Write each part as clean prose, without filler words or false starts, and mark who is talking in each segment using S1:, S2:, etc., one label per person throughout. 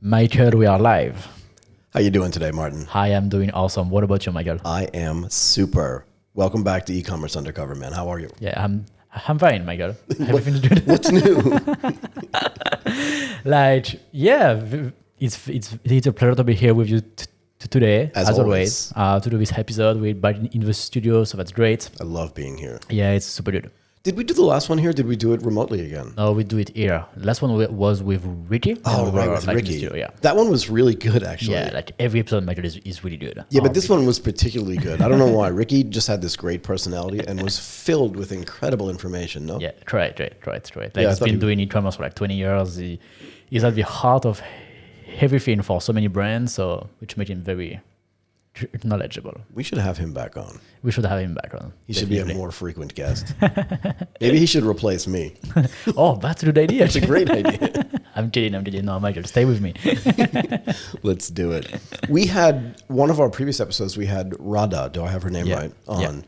S1: Michael, we are live.
S2: How you doing today, Martin?
S1: Hi, I'm doing awesome. What about you, Michael?
S2: I am super. Welcome back to eCommerce UnderCover, man. How are you?
S1: Yeah, I'm fine, Michael. Everything's good.
S2: What's new?
S1: It's a pleasure to be here with you today, as
S2: always.
S1: to do this episode. We're back in the studio, so that's great.
S2: I love being here.
S1: Yeah, it's super good.
S2: Did we do the last one here? Did we do it remotely again?
S1: No, we do it here. Last one was with Ricky.
S2: Oh, right, with Ricky.
S1: Yeah.
S2: That one was really good, actually.
S1: Yeah, like every episode, Michael, is really good.
S2: Yeah, but this one was particularly good. I don't know why. Ricky just had this great personality and was filled with incredible information, no?
S1: Yeah, right. Like
S2: Yeah,
S1: he's been doing e-commerce for like 20 years. He's at the heart of everything for so many brands, so which made him very knowledgeable.
S2: We should have him back on.
S1: We should have him back on.
S2: He should be a more frequent guest. Maybe he should replace me.
S1: Oh, that's a good idea.
S2: That's a great idea.
S1: I'm kidding. No, Michael, stay with me.
S2: Let's do it. We had one of our previous episodes, we had Radha, do I have her name right, on. Yeah.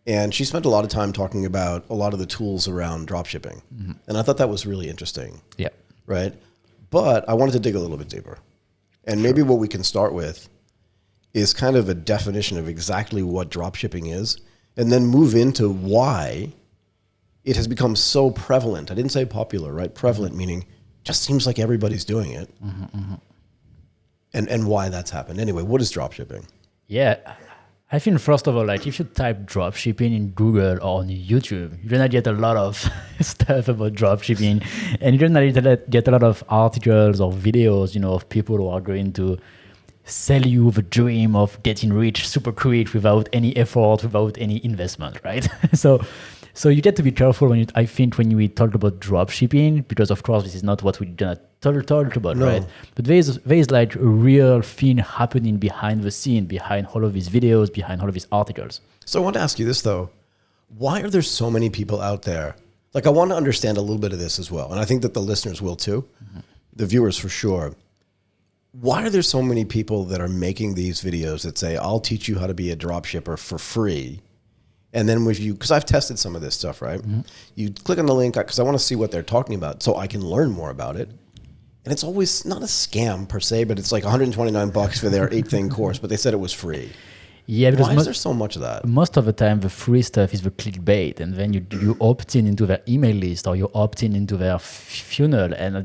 S2: And she spent a lot of time talking about a lot of the tools around dropshipping. Mm-hmm. And I thought that was really interesting.
S1: Yeah.
S2: Right? But I wanted to dig a little bit deeper. And maybe what we can start with is kind of a definition of exactly what dropshipping is, and then move into why it has become so prevalent. I didn't say popular, right? Prevalent, meaning just seems like everybody's doing it. Mm-hmm. And why that's happened. Anyway, what is dropshipping?
S1: Yeah. I think, first of all, like if you type dropshipping in Google or on YouTube, you're going to get a lot of stuff about dropshipping, and you're going to get a lot of articles or videos, of people who are going to sell you the dream of getting rich super quick without any effort, without any investment, right? So you get to be careful when we talk about dropshipping, because of course this is not what we're gonna talk about, no. Right? But there's like a real thing happening behind the scene, behind all of these videos, behind all of these articles.
S2: So I want to ask you this though: why are there so many people out there? Like, I want to understand a little bit of this as well, and I think that the listeners will too, the viewers for sure. Why are there so many people that are making these videos that say, I'll teach you how to be a dropshipper for free? And then because I've tested some of this stuff, right? Mm-hmm. You click on the link because I want to see what they're talking about so I can learn more about it. And it's always not a scam per se, but it's like $129 for their 8-thing course, but they said it was free.
S1: Yeah, because
S2: why is there so much of that?
S1: Most of the time, the free stuff is the clickbait, and then you opt in into their email list, or you opt in into their funnel, and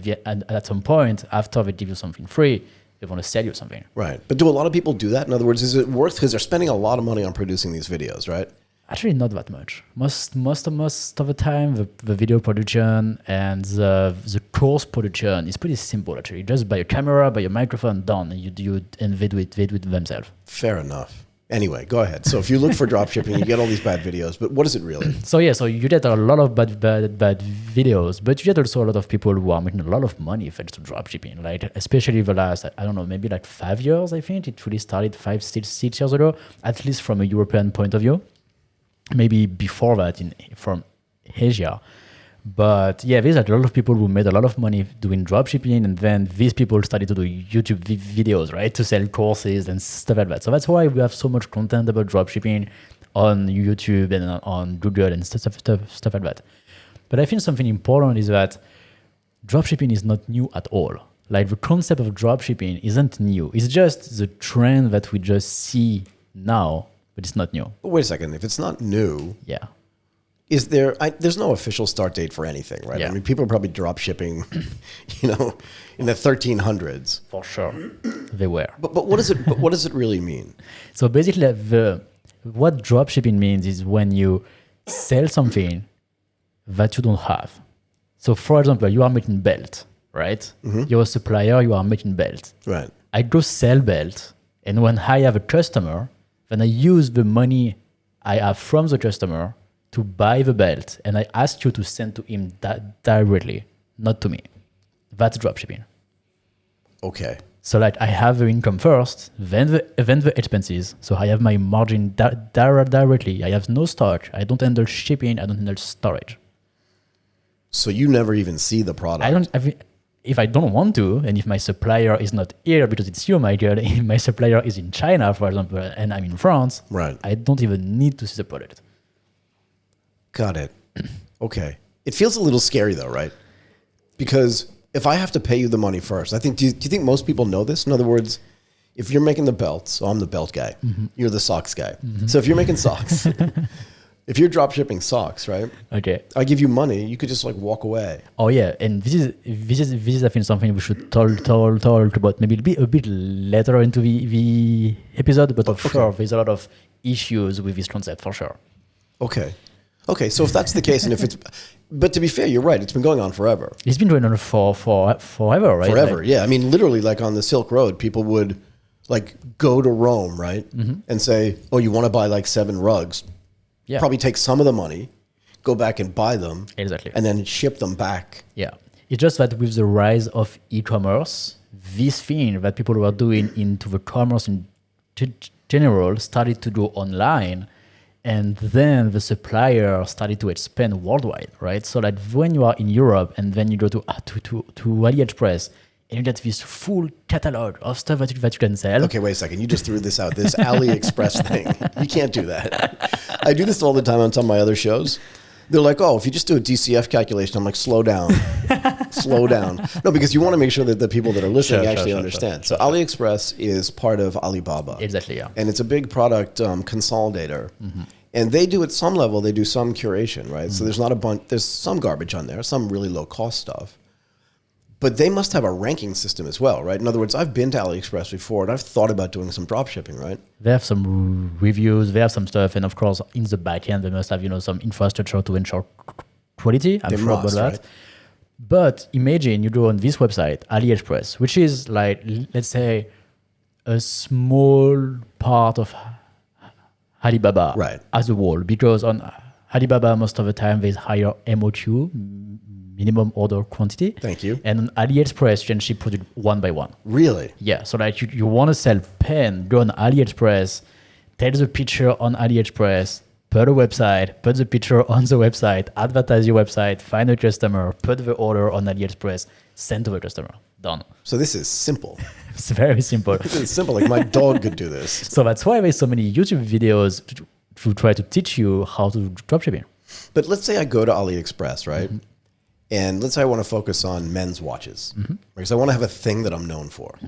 S1: at some point, after they give you something free, they want to sell you something. Right.
S2: But do a lot of people do that? In other words, is it worth, because they're spending a lot of money on producing these videos, right?
S1: Actually, not that much. Most of the time, the video production and the course production is pretty simple. Actually, you just buy a camera, buy a microphone, done, and they do it themselves.
S2: Fair enough. Anyway, go ahead. So if you look for dropshipping, you get all these bad videos, but what is it really?
S1: So you get a lot of bad videos, but you get also a lot of people who are making a lot of money thanks to dropshipping. Like, especially the last, I don't know, maybe like 5 years, I think. It really started 6 years ago, at least from a European point of view. Maybe before that from Asia. But yeah, there's a lot of people who made a lot of money doing dropshipping, and then these people started to do YouTube videos, right, to sell courses and stuff like that. So that's why we have so much content about dropshipping on YouTube and on Google and stuff like that. But I think something important is that dropshipping is not new at all. Like, the concept of dropshipping isn't new. It's just the trend that we just see now, but it's not new.
S2: But wait a second. If it's not new,
S1: yeah.
S2: Is there? There's no official start date for anything, right?
S1: Yeah.
S2: I mean, people are probably drop shipping, in the 1300s.
S1: For sure, they were.
S2: But what does it? But what does it really mean?
S1: So basically, what drop shipping means is when you sell something that you don't have. So, for example, you are making belt, right? Mm-hmm. You're a supplier. You are making belt.
S2: Right.
S1: I go sell belt, and when I have a customer, then I use the money I have from the customer to buy the belt, and I ask you to send to him directly, not to me. That's dropshipping.
S2: Okay.
S1: So like, I have the income first, then the expenses. So I have my margin directly. I have no stock. I don't handle shipping. I don't handle storage.
S2: So you never even see the product.
S1: If I don't want to, and if my supplier is not here because it's you, Michael, if my supplier is in China, for example, and I'm in France,
S2: right,
S1: I don't even need to see the product.
S2: Got it. Okay. It feels a little scary though, right? Because if I have to pay you the money first, I think, do you think most people know this? In other words, if you're making the belts, so I'm the belt guy, you're the socks guy. So if you're making socks, if you're drop shipping socks, right?
S1: Okay.
S2: I give you money, you could just like walk away.
S1: Oh yeah, and this is I think something we should talk about maybe a bit later into the episode, but for sure there's a lot of issues with this concept for sure.
S2: Okay. So if that's the case, and if it's, but to be fair, you're right. It's been going on forever.
S1: It's been going on for forever, right?
S2: Forever,
S1: like,
S2: yeah. I mean, literally, like on the Silk Road, people would like go to Rome, right, and say, "Oh, you want to buy like 7 rugs?"
S1: Yeah.
S2: Probably take some of the money, go back and buy them,
S1: Exactly,
S2: and then ship them back.
S1: Yeah, it's just that with the rise of e-commerce, this thing that people were doing into the commerce in general started to go online. And then the supplier started to expand worldwide, right? So that when you are in Europe and then you go to AliExpress and you get this full catalog of stuff that you can sell.
S2: Okay, wait a second. You just threw this out. This AliExpress thing. You can't do that. I do this all the time on some of my other shows. They're like, oh, if you just do a DCF calculation, I'm like, slow down. Slow down. No, because you want to make sure that the people that are listening actually understand. So AliExpress is part of Alibaba.
S1: Exactly, yeah.
S2: And it's a big product consolidator. And they do at some level, they do some curation, right? So there's not a bunch, there's some garbage on there, some really low cost stuff. But they must have a ranking system as well, right? In other words, I've been to AliExpress before and I've thought about doing some drop shipping, right?
S1: They have some reviews, they have some stuff, and of course, in the back end, they must have, some infrastructure to ensure quality. I'm sure about that. Right? But imagine you go on this website, AliExpress, which is like, let's say, a small part of Alibaba as a whole, because on Alibaba, most of the time, there's higher MOQ, minimum order quantity.
S2: Thank you.
S1: And on AliExpress, you can ship product one by one.
S2: Really?
S1: Yeah. So like you want to sell pen, go on AliExpress, take the picture on AliExpress, put a website, put the picture on the website, advertise your website, find a customer, put the order on AliExpress, send to the customer. Done.
S2: So this is simple.
S1: It's very simple.
S2: This is simple. Like my dog could do this.
S1: So that's why there's so many YouTube videos to try to teach you how to do dropshipping.
S2: But let's say I go to AliExpress, right? And let's say I want to focus on men's watches. Because I want to have a thing that I'm known for.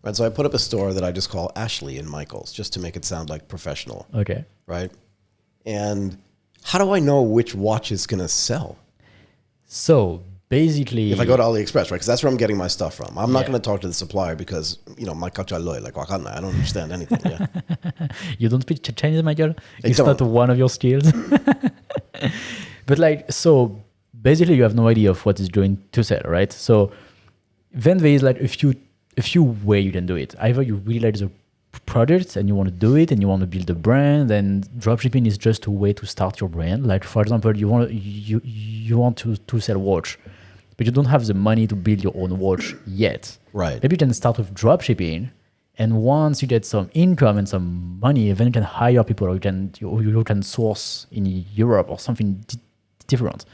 S2: Right? So I put up a store that I just call Ashley and Michaels, just to make it sound like professional.
S1: Okay.
S2: Right? And how do I know which watch is going to sell?
S1: So basically,
S2: if I go to AliExpress, right? Because that's where I'm getting my stuff from. I'm not going to talk to the supplier because, my kachaloi, like, I don't understand anything. Yeah.
S1: You don't speak Chinese, Michael? It's not one of your skills. But so basically you have no idea of what is going to sell, right? So then there is like a few ways you can do it. Either you really like the product and you want to do it and you want to build a brand, then dropshipping is just a way to start your brand. Like for example, you want to sell watch, but you don't have the money to build your own watch yet.
S2: Right.
S1: Maybe you can start with dropshipping, and once you get some income and some money, then you can hire people, or you can source in Europe or something different.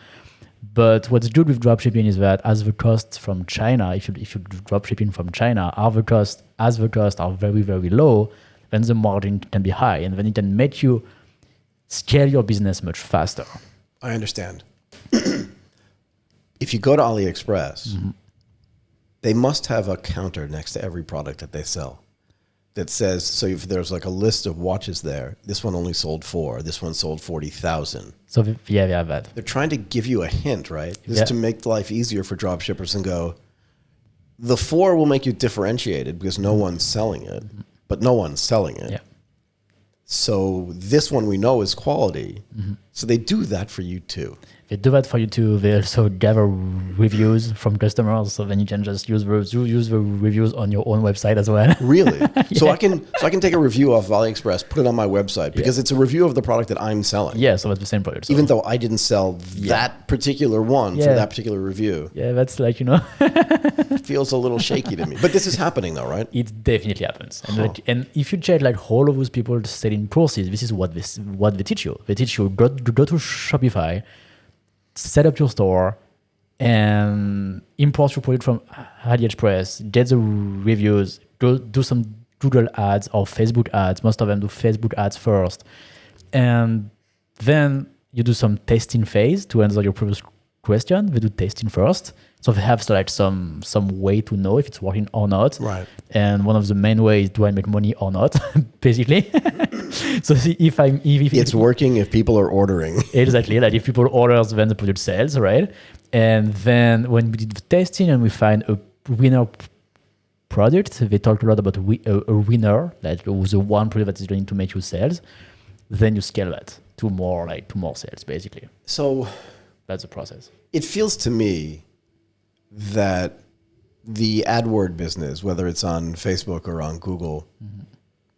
S1: But what's good with dropshipping is that as the costs from China, if you do dropshipping from China, as the costs are very, very low, then the margin can be high, and then it can make you scale your business much faster.
S2: I understand. If you go to AliExpress, they must have a counter next to every product that they sell that says, so if there's like a list of watches there, this one only sold 4, this one sold 40,000.
S1: So yeah, we have that.
S2: They're trying to give you a hint, right? Just to make life easier for drop shippers and go, the 4 will make you differentiated because no one's selling it, but no one's selling it.
S1: Yeah.
S2: So this one we know is quality. So they do that for you too.
S1: They do that for you too. They also gather reviews from customers, so then you can just use the reviews on your own website as well.
S2: Really? So I can take a review off AliExpress, put it on my website because it's a review of the product that I'm selling.
S1: Yeah, so it's the same product. So.
S2: Even though I didn't sell that particular one for that particular review.
S1: Yeah, that's like,
S2: It feels a little shaky to me. But this is happening though, right?
S1: It definitely happens. And, and if you check like all of those people selling courses, this is what they teach you. They teach you go to Shopify, set up your store, and import your product from AliExpress, get the reviews, do some Google ads or Facebook ads. Most of them do Facebook ads first. And then you do some testing phase to answer your previous question. They do testing first. So they have like some way to know if it's working or not.
S2: Right.
S1: And one of the main ways, do I make money or not, basically. So if
S2: it's working if people are ordering.
S1: Exactly, like if people order, then the product sells, right? And then when we did the testing and we find a winner product, they talked a lot about a winner, like the one product that is going to make you sales. Then you scale that to more sales, basically.
S2: So
S1: that's the process.
S2: It feels to me that the AdWord business, whether it's on Facebook or on Google,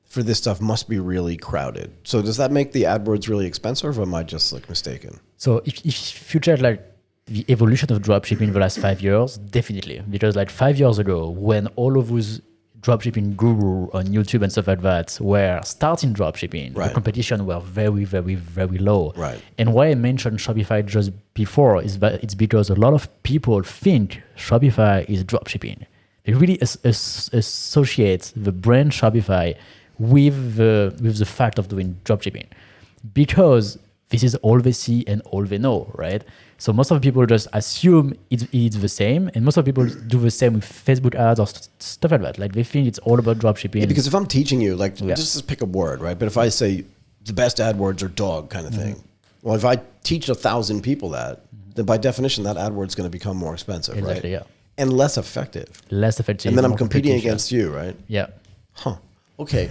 S2: for this stuff must be really crowded. So does that make the AdWords really expensive, or am I just like mistaken?
S1: So if you check like the evolution of dropshipping in the last 5 years, definitely. Because like 5 years ago, when all of those dropshipping guru on YouTube and stuff like that were starting dropshipping,
S2: right.
S1: the competition were very, very, very low.
S2: Right.
S1: And why I mentioned Shopify just before is that it's because a lot of people think Shopify is dropshipping. They really associate the brand Shopify with the fact of doing dropshipping, because this is all they see and all they know, right? So most of the people just assume it's the same, and most of the people do the same with Facebook ads or stuff like that. Like they think it's all about dropshipping.
S2: Yeah, because if I'm teaching you, like just pick a word, right? But if I say the best AdWords are dog kind of thing, well, if I teach 1,000 people that, then by definition that AdWord's going to become more expensive,
S1: exactly,
S2: right?
S1: Yeah.
S2: And less effective.
S1: Less effective.
S2: And then I'm competing against you, right?
S1: Yeah.
S2: Huh. Okay.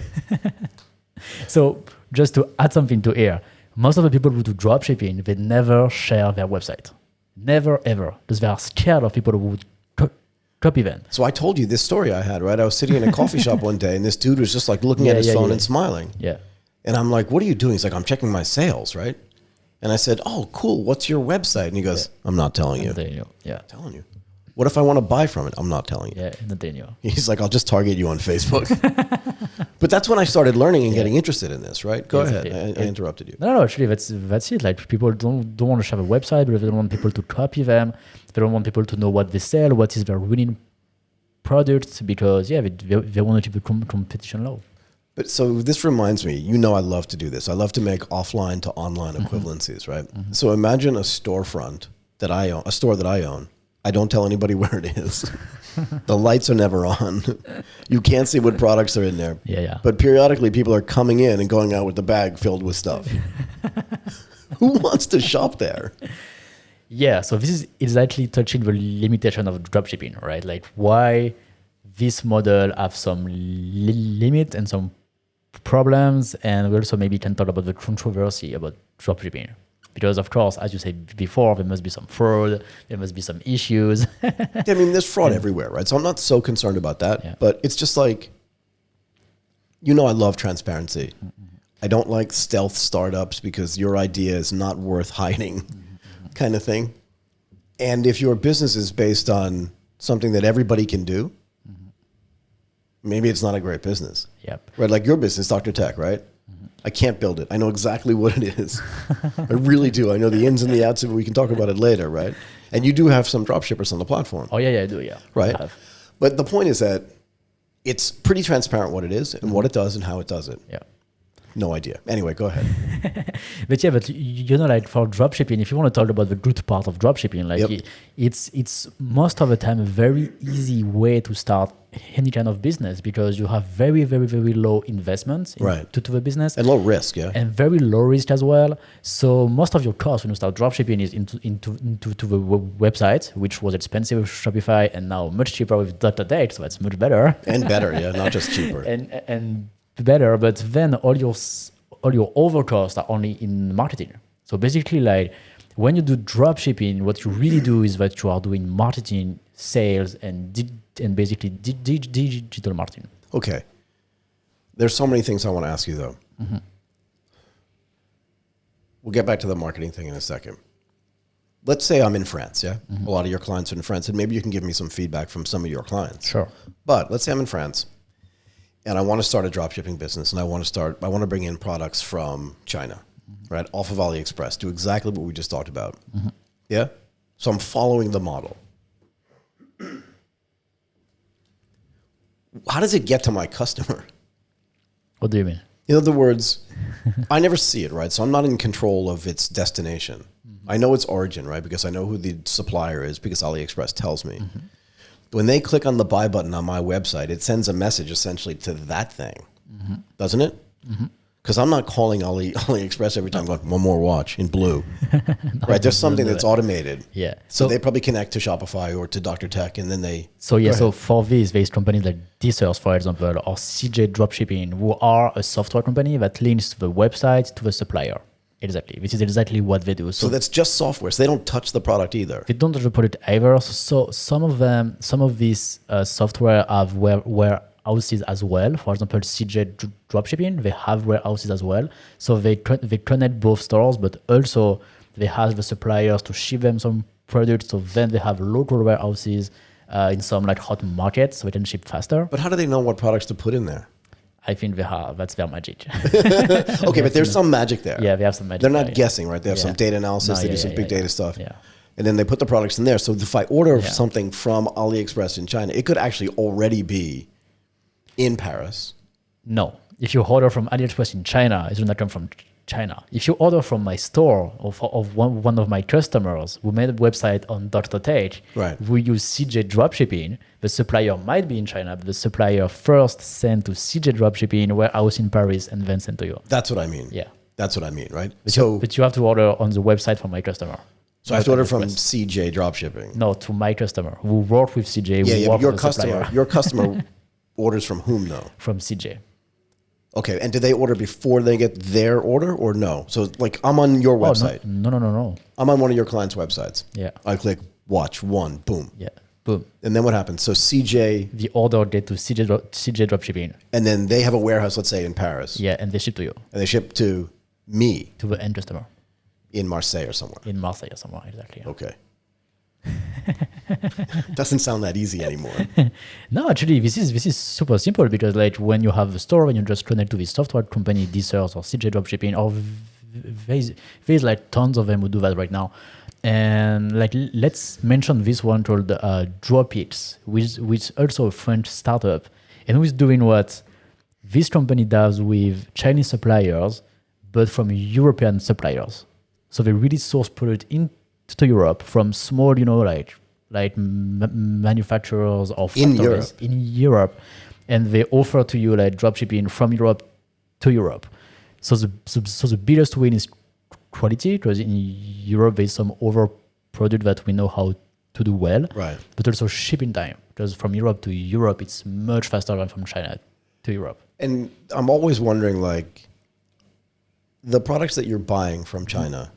S1: So just to add something to here, most of the people who do dropshipping, they never share their website. Never, ever. Because they are scared of people who would copy them.
S2: So I told you this story I had, right? I was sitting in a coffee shop one day, and this dude was just like looking at his phone and smiling.
S1: Yeah.
S2: And I'm like, what are you doing? He's like, I'm checking my sales, right? And I said, oh, cool. What's your website? And he goes, I'm not telling you.
S1: Yeah.
S2: I'm telling you. What if I want to buy from it? I'm not telling you.
S1: Yeah, not telling you.
S2: He's like, I'll just target you on Facebook. But that's when I started learning and getting interested in this, right? Go ahead. I interrupted you.
S1: No, actually, that's it. Like people don't want to have a website, but they don't want people to copy them. They don't want people to know what they sell, what is their winning product, because they want to keep the competition low.
S2: But so this reminds me, I love to do this. I love to make offline to online equivalencies, right? So imagine a storefront that I own, a store that I own. I don't tell anybody where it is. The lights are never on. You can't see what products are in there.
S1: Yeah.
S2: But periodically people are coming in and going out with the bag filled with stuff. Who wants to shop there?
S1: Yeah, so this is exactly touching the limitation of dropshipping, right? Like why this model have some limit and some problems, and we also maybe can talk about the controversy about dropshipping. Because of course, as you said before, there must be some fraud, there must be some issues.
S2: I mean, there's fraud everywhere, right? So I'm not so concerned about that, but it's just like, I love transparency. I don't like stealth startups because your idea is not worth hiding kind of thing. And if your business is based on something that everybody can do, maybe it's not a great business.
S1: Yep.
S2: Right? Like your business, Dr. Tech, right? I can't build it. I know exactly what it is. I really do. I know the ins and the outs of it. We can talk about it later, right? And you do have some dropshippers on the platform.
S1: Oh, yeah, I do, yeah.
S2: Right? But the point is that it's pretty transparent what it is and what it does and how it does it.
S1: Yeah.
S2: No idea. Anyway, go ahead.
S1: But like for dropshipping, if you want to talk about the good part of dropshipping, like it's most of the time a very easy way to start any kind of business, because you have very, very, very low investments to the business.
S2: And low risk, yeah.
S1: And very low risk as well. So most of your costs when you start dropshipping is into the website, which was expensive with Shopify and now much cheaper with Dropit, so that's much better.
S2: And better, yeah, not just cheaper.
S1: and better, but then all your over costs are only in marketing. So basically, like when you do dropshipping, what you really do is that you are doing marketing, sales, and basically digital marketing.
S2: Okay. There's so many things I want to ask you though. We'll get back to the marketing thing in a second. Let's say I'm in France, yeah? A lot of your clients are in France, and maybe you can give me some feedback from some of your clients.
S1: Sure.
S2: But let's say I'm in France, and I want to start a dropshipping business, and I want to bring in products from China, right? Off of AliExpress, do exactly what we just talked about. Yeah? So I'm following the model. How does it get to my customer?
S1: What do you mean?
S2: In other words, I never see it, right? So I'm not in control of its destination. I know its origin, right? Because I know who the supplier is because AliExpress tells me. When they click on the buy button on my website, it sends a message essentially to that thing, doesn't it? Because I'm not calling AliExpress every time going, one more watch in blue. Right? There's something that's automated.
S1: Yeah.
S2: So they probably connect to Shopify or to Dr. Tech, and then they...
S1: So for this, there's companies like Dissers, for example, or CJ Dropshipping, who are a software company that links to the website to the supplier. Exactly. This is exactly what they do.
S2: So that's just software. So they don't touch the product either.
S1: They don't touch the product either. So some of these software have warehouses as well. For example, CJ Dropshipping, they have warehouses as well. So they connect both stores, but also they have the suppliers to ship them some products. So then they have local warehouses in some like hot markets, so they can ship faster.
S2: But how do they know what products to put in there?
S1: I think that's their magic.
S2: Okay, but there's some magic there.
S1: Yeah, they have some magic.
S2: They're not guessing, right? They have some data analysis. They do some big data stuff.
S1: Yeah.
S2: And then they put the products in there. So if I order something from AliExpress in China, it could actually already be in Paris.
S1: No. If you order from AliExpress in China, it will not come from China. If you order from my store or of one of my customers who made a website on Dropit,
S2: right,
S1: who use CJ Dropshipping, the supplier might be in China, but the supplier first sent to CJ Dropshipping warehouse in Paris and then sent to you.
S2: That's what I mean.
S1: Yeah.
S2: That's what I mean, right?
S1: But you have to order on the website for my customer.
S2: So I have to order from CJ Dropshipping?
S1: No, to my customer who work with CJ.
S2: Yeah, but your customer orders from whom though?
S1: From CJ.
S2: Okay, and do they order before they get their order or no? So like I'm on your website.
S1: No.
S2: I'm on one of your clients' websites.
S1: Yeah.
S2: I click watch one, boom.
S1: Yeah, boom.
S2: And then what happens? So CJ...
S1: The order get to CJ Dropshipping.
S2: And then they have a warehouse, let's say in Paris.
S1: Yeah, and they ship to you.
S2: And they ship to me.
S1: To the end customer.
S2: In Marseille or somewhere.
S1: In Marseille or somewhere, exactly. Yeah.
S2: Okay. Doesn't sound that easy anymore.
S1: No, actually, this is super simple because like when you have a store and you just connect to this software company, Dissers or CJ Dropshipping, or there's like tons of them who do that right now. And like let's mention this one called Dropit, which also a French startup, and who is doing what this company does with Chinese suppliers, but from European suppliers. So they really source product into Europe from small, like manufacturers or factories in Europe, and they offer to you like dropshipping from Europe to Europe. So the biggest win is quality, because in Europe there's some other product that we know how to do well,
S2: right?
S1: But also shipping time, because from Europe to Europe it's much faster than from China to Europe.
S2: And I'm always wondering, like, the products that you're buying from China,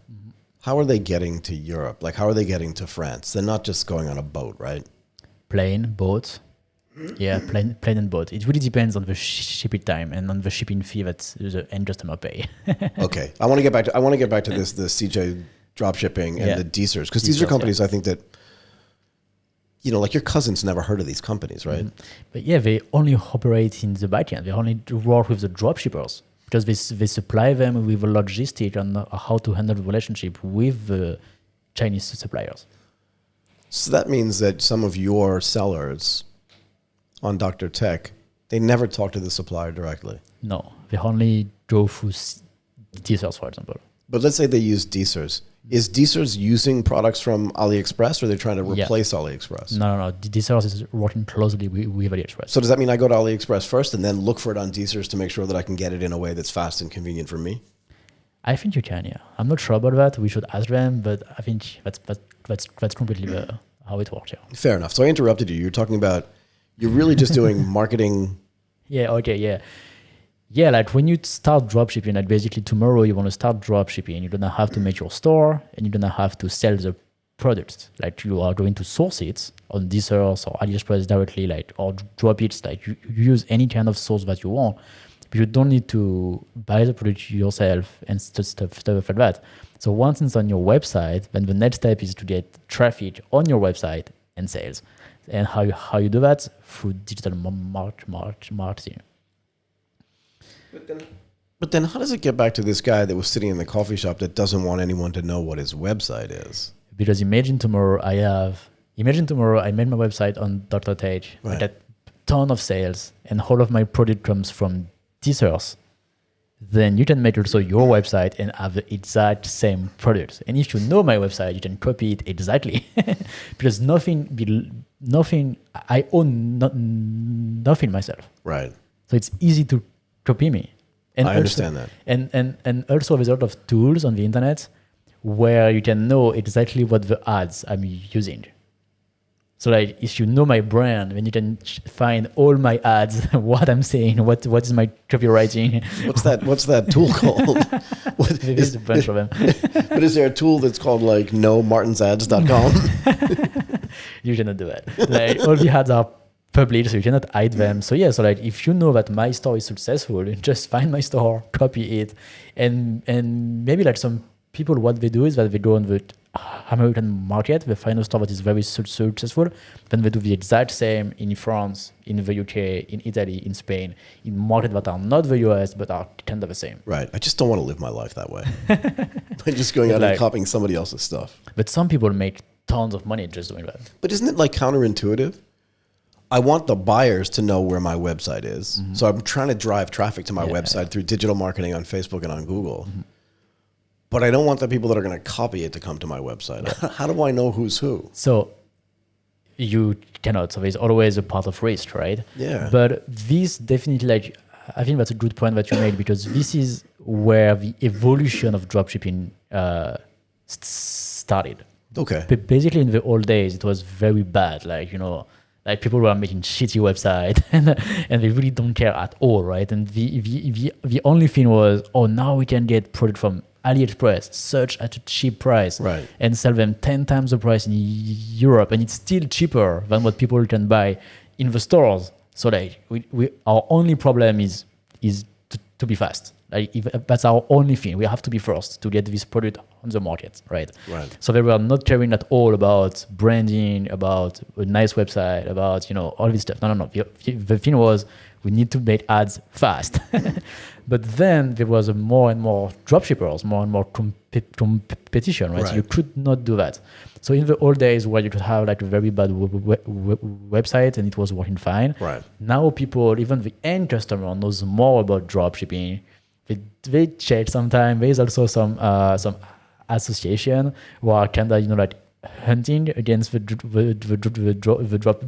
S2: how are they getting to Europe? Like, how are they getting to France? They're not just going on a boat, right?
S1: Plane, boat. Yeah, plane and boat. It really depends on the shipping time and on the shipping fee that the end customer pay.
S2: Okay, I want to get back to this, the CJ Dropshipping and the Dissers, because these are companies I think that, like your cousins never heard of these companies, right?
S1: But yeah, they only operate in the backend. They only work with the dropshippers, because they supply them with a logistic on how to handle the relationship with the Chinese suppliers.
S2: So that means that some of your sellers on Dr. Tech, they never talk to the supplier directly.
S1: No, they only go through Dissers, for example.
S2: But let's say they use Dissers. Is Dissers using products from AliExpress, or they're trying to replace AliExpress?
S1: No. Dissers is working closely with AliExpress.
S2: So does that mean I go to AliExpress first and then look for it on Dissers to make sure that I can get it in a way that's fast and convenient for me?
S1: I think you can, yeah. I'm not sure about that. We should ask them, but I think that's completely how it works, yeah.
S2: Fair enough. So I interrupted you. You're talking about, you're really just doing marketing.
S1: Yeah, okay, yeah. Yeah, like when you start dropshipping, like basically tomorrow you want to start dropshipping, you're gonna have to make your store and you're gonna have to sell the products. Like you are going to source it on Dissers or AliExpress directly, like, or Dropit. Like you use any kind of source that you want, but you don't need to buy the product yourself and stuff like that. So once it's on your website, then the next step is to get traffic on your website and sales. And how you do that? Through digital marketing.
S2: But then how does it get back to this guy that was sitting in the coffee shop that doesn't want anyone to know what his website is?
S1: Because imagine tomorrow I made my website on Dr. Tage.
S2: Right.
S1: I get a ton of sales and all of my product comes from Dissers. then you can make also your website and have the exact same product. And if you know my website, you can copy it exactly because nothing, I own nothing myself.
S2: Right.
S1: So it's easy to copy me. And
S2: I understand that.
S1: And also there's a lot of tools on the internet where you can know exactly what the ads I'm using. So like if you know my brand, then you can find all my ads, what I'm saying, what is my copywriting.
S2: What's that tool called?
S1: There's a bunch of them.
S2: But is there a tool that's called like nomartinsads.com?
S1: You cannot do it. Like all the ads are published, so you cannot hide them. So yeah, so like if you know that my store is successful, you just find my store, copy it, and maybe like some people, what they do is that they go on the American market, they find a store that is very successful, then they do the exact same in France, in the UK, in Italy, in Spain, in markets that are not the US but are kind of the same.
S2: Right. I just don't want to live my life that way. By just going out and copying somebody else's stuff.
S1: But some people make tons of money just doing that.
S2: But isn't it like counterintuitive? I want the buyers to know where my website is. Mm-hmm. So I'm trying to drive traffic to my website through digital marketing on Facebook and on Google. Mm-hmm. But I don't want the people that are going to copy it to come to my website. Yeah. How do I know who's who?
S1: So you cannot. So there's always a part of risk, right?
S2: Yeah.
S1: But this definitely, like, I think that's a good point that you made, because this is where the evolution of dropshipping started.
S2: Okay.
S1: But basically, in the old days, it was very bad. Like, you know, like people were making shitty website and they really don't care at all, right? And the only thing was, oh, now we can get product from AliExpress, search at a cheap price,
S2: right,
S1: and sell them 10 times the price in Europe, and it's still cheaper than what people can buy in the stores. So like our only problem is to be fast. Like if that's our only thing, we have to be first to get this product on the market, right?
S2: Right.
S1: So they were not caring at all about branding, about a nice website, about, you know, all this stuff. No. The thing was, we need to make ads fast. But then there was more and more dropshippers, more and more competition, right? So you could not do that. So in the old days where you could have like a very bad website and it was working fine.
S2: Right.
S1: Now people, even the end customer, knows more about dropshipping. They check sometimes. There's also some association who are kind of, you know, like hunting against the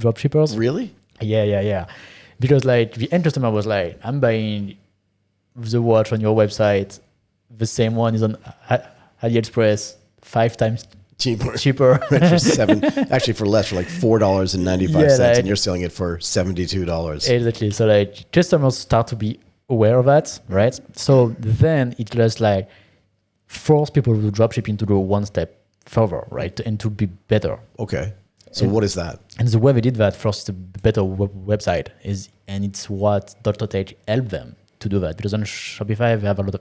S1: dropshippers.
S2: Really?
S1: Yeah. Because like the end customer was like, I'm buying the watch on your website. The same one is on AliExpress 5 times cheaper.
S2: Right, for less, for like $4.95, and you're selling it for $72.
S1: Exactly. So like customers start to be aware of that, right? So then it just like force people who do dropshipping to go one step further, right? And to be better.
S2: Okay. So what is that?
S1: And the way they did that first, the better website is, and it's what Dropit helped them to do that, because on Shopify we have a lot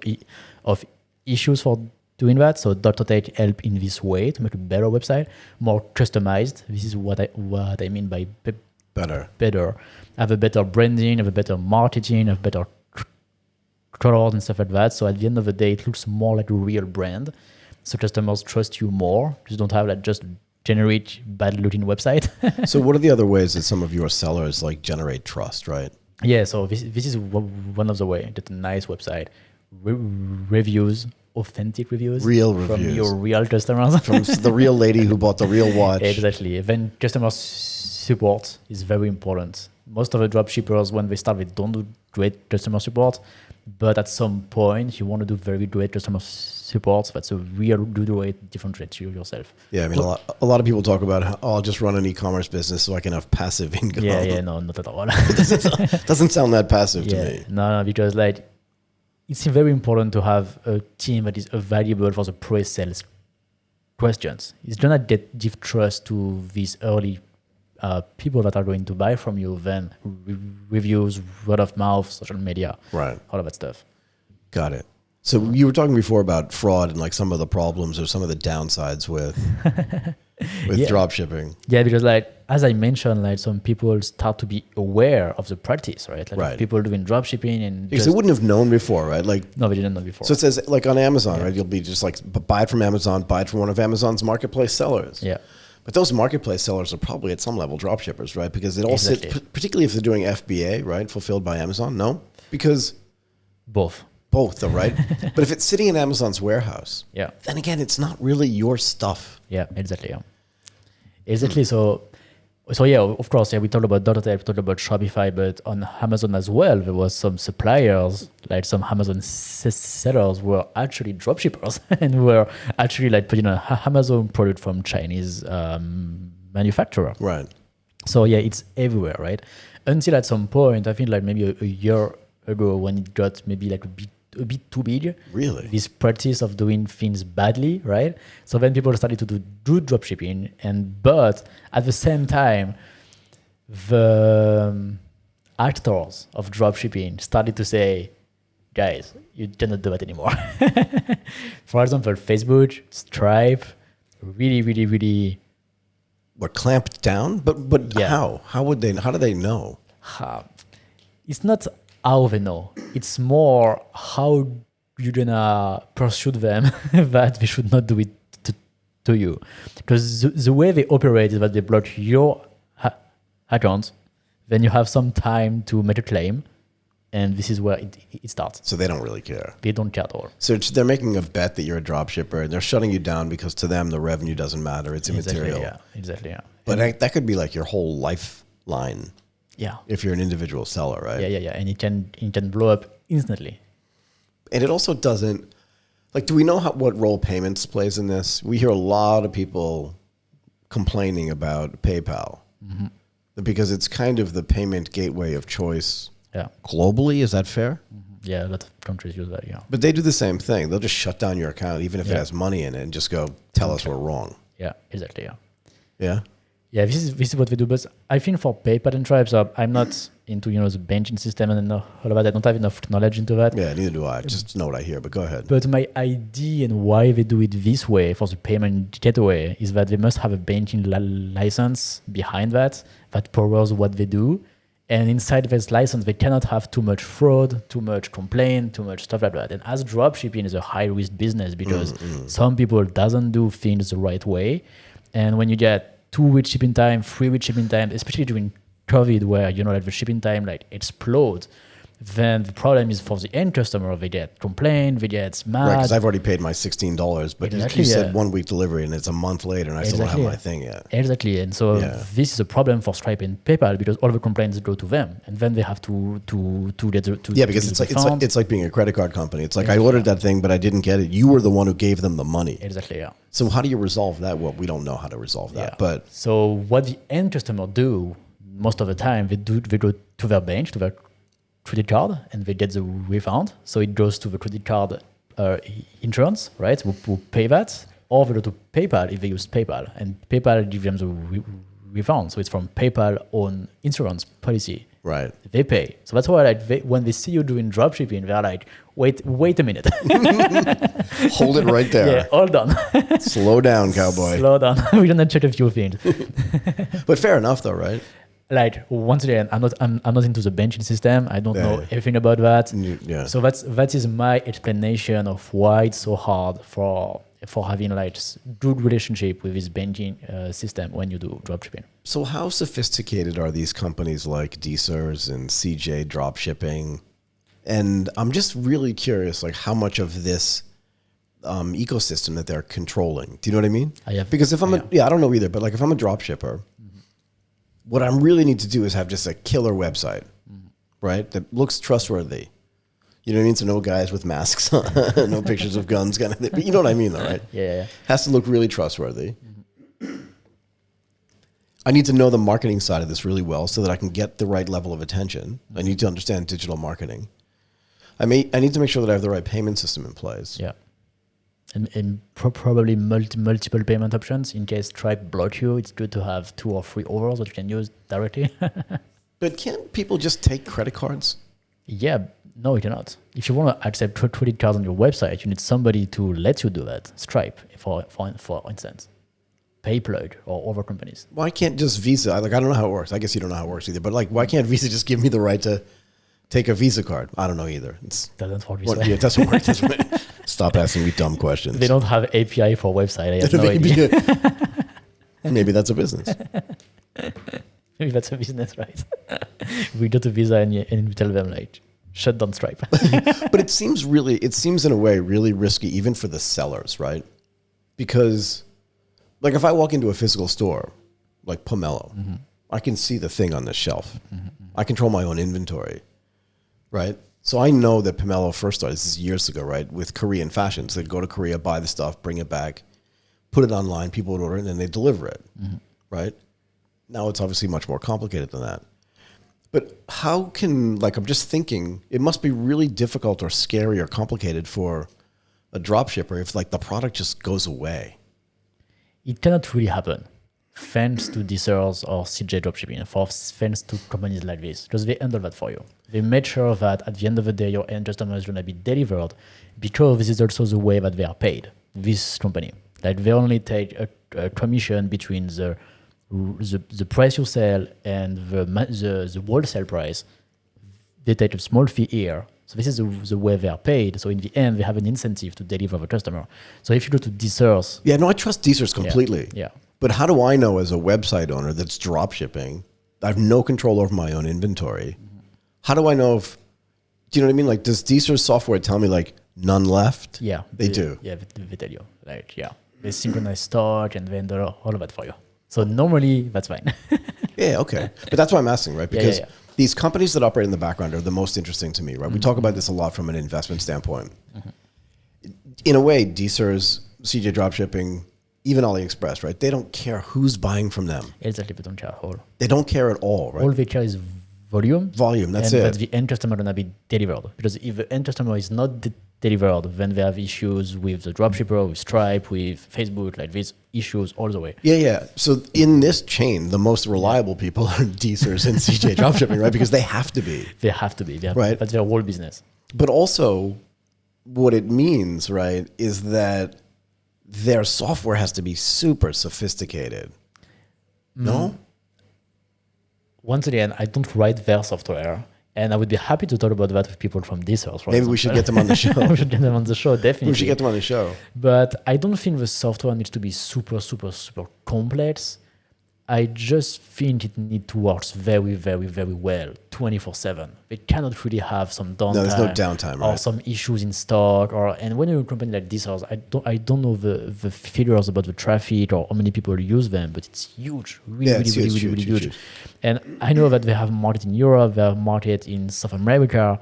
S1: of issues for doing that. So Dropit help in this way to make a better website, more customized. This is what I mean by better. Have a better branding, have a better marketing, have better colors and stuff like that. So at the end of the day, it looks more like a real brand. So customers trust you more. You don't have like just generate bad looking website.
S2: So what are the other ways that some of your sellers like generate trust, right?
S1: Yeah, so this is one of the ways that a nice website, reviews, authentic reviews,
S2: real
S1: from
S2: reviews,
S1: your real customers,
S2: from the real lady who bought the real watch.
S1: Exactly. Then customer support is very important. Most of the dropshippers, when they start, they don't do great customer support, but at some point you want to do very great customer support. That's a real good way to differentiate yourself.
S2: Yeah, I mean, a lot of people talk about how, I'll just run an e-commerce business so I can have passive income.
S1: Yeah, no, not at all.
S2: doesn't sound that passive to me.
S1: No, because like it's very important to have a team that is available for the pre-sales questions. It's gonna give trust to these early people that are going to buy from you, then reviews, word of mouth, social media,
S2: right,
S1: all of that stuff.
S2: Got it. So you were talking before about fraud and like some of the problems or some of the downsides with drop shipping.
S1: Yeah, because like as I mentioned, like some people start to be aware of the practice, right? Like people doing drop shipping and
S2: because they wouldn't have known before, right? Like
S1: no, they didn't know before.
S2: So it says like on Amazon, right? You'll be just like buy it from Amazon, buy it from one of Amazon's marketplace sellers.
S1: Yeah.
S2: But those marketplace sellers are probably at some level drop shippers, right? Because it all sits, particularly if they're doing FBA, right? Fulfilled by Amazon. No, because
S1: both.
S2: both, though, right? But if it's sitting in Amazon's warehouse,
S1: Yeah.
S2: then again, it's not really your stuff.
S1: Yeah, exactly. Yeah. Exactly. So yeah, of course, yeah, we talked about Dropit, we talked about Shopify, but on Amazon as well, there was some suppliers, like some Amazon sellers were actually dropshippers and were actually like putting an Amazon product from Chinese manufacturer.
S2: Right.
S1: So yeah, it's everywhere, right? Until at some point, I think like maybe a year ago when it got maybe like a bit too big.
S2: Really?
S1: This practice of doing things badly, right? So then people started to do dropshipping, but at the same time, the actors of dropshipping started to say, guys, you cannot do it anymore. For example, Facebook, Stripe, really
S2: What, clamped down? But
S1: Yeah.
S2: how? How do they know?
S1: it's not how they know. It's more how you're gonna pursue them that they should not do it to you. Because the way they operate is that they block your account, then you have some time to make a claim, and this is where it starts.
S2: So they don't really care.
S1: They don't care at all.
S2: So they're making a bet that you're a drop shipper and they're shutting you down because to them the revenue doesn't matter. It's immaterial.
S1: Exactly.
S2: But that could be like your whole lifeline
S1: Yeah.
S2: if you're an individual seller, right?
S1: Yeah. And it can blow up instantly.
S2: And it also doesn't, like, do we know what role payments plays in this? We hear a lot of people complaining about PayPal because it's kind of the payment gateway of choice
S1: Yeah.
S2: globally. Is that fair?
S1: Yeah, a lot of countries use that, yeah.
S2: But they do the same thing. They'll just shut down your account, even if it
S1: Yeah.
S2: has money in it, and just go, tell us we're wrong.
S1: Yeah, exactly, yeah.
S2: Yeah?
S1: Yeah, this is what we do. But I think for PayPal and Stripe, so I'm not into the banking system and all of that. I don't have enough knowledge into that.
S2: Yeah, neither do I. Just know what I hear, but go ahead.
S1: But my idea and why they do it this way for the payment gateway is that they must have a banking license behind that powers what they do. And inside this license, they cannot have too much fraud, too much complaint, too much stuff like that. And as dropshipping is a high-risk business because some people doesn't do things the right way. And when you get 2-week shipping time, 3-week shipping time, especially during COVID where, like the shipping time like explodes, then the problem is for the end customer. They get complaint, they get mad.
S2: Right, because I've already paid my $16, but
S1: Exactly,
S2: you said
S1: yeah.
S2: 1 week delivery and it's a month later and I still don't have my thing yet.
S1: Exactly. And so this is a problem for Stripe and PayPal because all the complaints go to them and then they have to get the
S2: Yeah, because it's like being a credit card company. It's like I ordered that thing, but I didn't get it. You were the one who gave them the money.
S1: Exactly, yeah.
S2: So how do you resolve that? Well, we don't know how to resolve that.
S1: Yeah.
S2: But
S1: so what the end customer do most of the time, they go to their bank, to their credit card, and they get the refund. So it goes to the credit card insurance, right? Who pay that, or they go to PayPal if they use PayPal, and PayPal gives them the refund. So it's from PayPal own insurance policy.
S2: right.
S1: They pay. So that's why when they see you doing dropshipping, they're like, wait a minute.
S2: Hold it right there.
S1: Yeah, hold on.
S2: Slow down, cowboy.
S1: Slow down. We're gonna check a few things.
S2: But fair enough though, right?
S1: Like once again, I'm not into the banking system. I don't know everything about that.
S2: Yeah.
S1: So that is my explanation of why it's so hard for having like good relationship with this banking system when you do dropshipping.
S2: So how sophisticated are these companies like DSers and CJ Dropshipping? And I'm just really curious, like how much of this ecosystem that they're controlling. Do you know what I mean? Because if I don't know either, but like if I'm a dropshipper, what I really need to do is have just a killer website, right? That looks trustworthy. You know what I mean? So no guys with masks on, no pictures of guns, kind of thing. But you know what I mean though, right?
S1: Yeah.
S2: Has to look really trustworthy. I need to know the marketing side of this really well so that I can get the right level of attention. I need to understand digital marketing. I need to make sure that I have the right payment system in place.
S1: Yeah. And probably multiple payment options in case Stripe block you. It's good to have 2 or 3 others that you can use directly.
S2: But can't people just take credit cards?
S1: Yeah, no, you cannot. If you want to accept credit cards on your website, you need somebody to let you do that. Stripe, for instance, PayPlug or other companies.
S2: Why can't just Visa? I don't know how it works. I guess you don't know how it works either. But like, why can't Visa just give me the right to take a Visa card? I don't know either.
S1: Doesn't work.
S2: Yeah, it doesn't work this way. Stop asking me dumb questions.
S1: They don't have API for website. I have no idea.
S2: Maybe that's a business.
S1: Maybe that's a business, right? We go to Visa and we tell them like, Shut down Stripe.
S2: But it seems in a way really risky even for the sellers, right? Because like if I walk into a physical store like Pomelo, I can see the thing on the shelf. I control my own inventory, right? So I know that Pomelo first started, this is years ago, right? With Korean fashions. They'd go to Korea, buy the stuff, bring it back, put it online, people would order it, and then they deliver it, right? Now it's obviously much more complicated than that. But how can, like, I'm just thinking, it must be really difficult or scary or complicated for a dropshipper if, like, the product just goes away.
S1: It cannot really happen thanks to DSers or CJ dropshipping, thanks to companies like this, because they handle that for you. They made sure that at the end of the day, your end customer is going to be delivered, because this is also the way that they are paid, this company. Like they only take a commission between the price you sell and the wholesale price. They take a small fee here. So this is the way they are paid. So in the end, they have an incentive to deliver the customer. So if you go to DSers...
S2: Yeah, no, I trust DSers completely.
S1: Yeah.
S2: But how do I know as a website owner that's drop shipping, I have no control over my own inventory. How do I know if, do you know what I mean? Like, does DSers software tell me like none left?
S1: Yeah.
S2: They do.
S1: Yeah, they tell you. Like, yeah. They synchronize stock and vendor, all of that for you. So normally that's fine.
S2: Yeah, okay. But that's why I'm asking, right? Because
S1: yeah.
S2: these companies that operate in the background are the most interesting to me, right? We talk about this a lot from an investment standpoint. In a way, DSers, CJ Dropshipping, even AliExpress, right? They don't care who's buying from them.
S1: Exactly, they don't care at all.
S2: They don't care at all, right?
S1: All they care is volume.
S2: Volume, that's it.
S1: And that the end customer gonna be delivered. Because if the end customer is not delivered, then they have issues with the dropshipper, with Stripe, with Facebook, like these issues all the way.
S2: Yeah. So in this chain, the most reliable people are DSers and CJ Dropshipping, right? Because they have to be.
S1: They have to be.
S2: Right.
S1: That's their whole business.
S2: But also, what it means, right, is that their software has to be super sophisticated. No?
S1: Once again, I don't write their software, and I would be happy to talk about that with people from DSers.
S2: Maybe we should get them on the show.
S1: We should get them on the show, definitely.
S2: We should get them on the show.
S1: But I don't think the software needs to be super, super, super complex. I just think it needs to work very, very, very well, 24/7. They cannot really have some downtime.
S2: No, there's no downtime, right?
S1: Or some issues in stock. And when you're a company like this, I don't know the figures about the traffic or how many people use them, but it's huge, really huge. And I know that they have market in Europe, they have market in South America.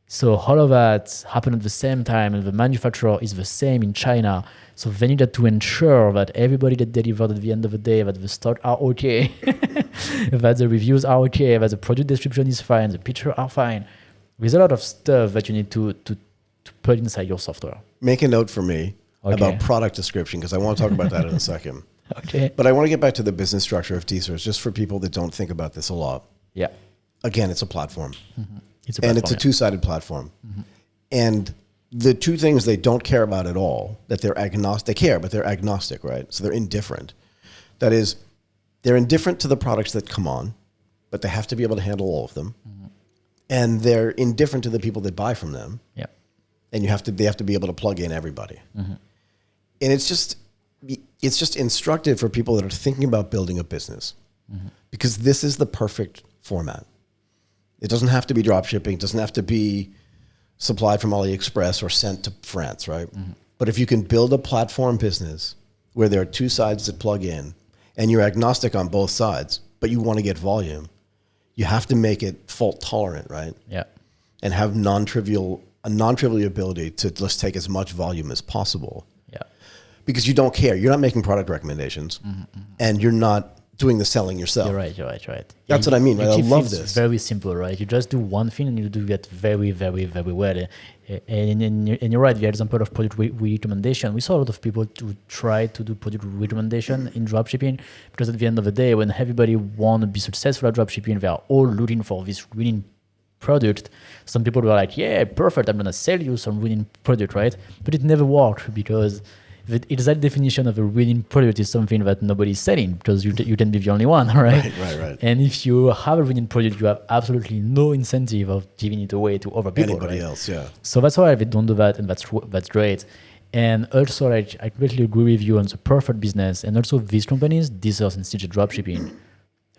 S1: So all of that happened at the same time, and the manufacturer is the same in China. So they needed to ensure that everybody that delivered at the end of the day, that the stock are okay, that the reviews are okay, that the product description is fine, the pictures are fine. There's a lot of stuff that you need to put inside your software.
S2: Make a note for me about product description, because I want to talk about that in a second.
S1: Okay.
S2: But I want to get back to the business structure of DSers, just for people that don't think about this a lot.
S1: Yeah.
S2: Again, it's a platform.
S1: It's a platform,
S2: and it's a two-sided platform. And the two things they don't care about at all, that they're agnostic, they care, but they're agnostic, right? So they're indifferent. That is, they're indifferent to the products that come on, but they have to be able to handle all of them. And they're indifferent to the people that buy from them.
S1: Yeah.
S2: And they have to be able to plug in everybody. And it's just instructive for people that are thinking about building a business, because this is the perfect format. It doesn't have to be drop shipping. It doesn't have to be supplied from AliExpress or sent to France, right? But if you can build a platform business where there are two sides that plug in and you're agnostic on both sides, but you want to get volume, you have to make it fault tolerant, right?
S1: Yeah.
S2: And have a non-trivial ability to just take as much volume as possible.
S1: Yeah.
S2: Because you don't care. You're not making product recommendations and you're not doing the selling yourself.
S1: You're right.
S2: That's what I mean, right? I love this.
S1: It's very simple, right? You just do one thing and you do it very, very, very well. And you're right, the example of product recommendation. We saw a lot of people to try to do product recommendation in dropshipping, because at the end of the day, when everybody want to be successful at dropshipping, they are all looking for this winning product. Some people were like, yeah, perfect, I'm going to sell you some winning product, right? But it never worked, because the exact definition of a winning product is something that nobody's selling, because you can be the only one, right?
S2: Right.
S1: And if you have a winning product, you have absolutely no incentive of giving it away to other people.
S2: Anybody
S1: right?
S2: else, yeah.
S1: So that's why they don't do that, and that's great. And also, like, I completely agree with you on the perfect business. And also, these companies, DSers and CJ Dropshipping,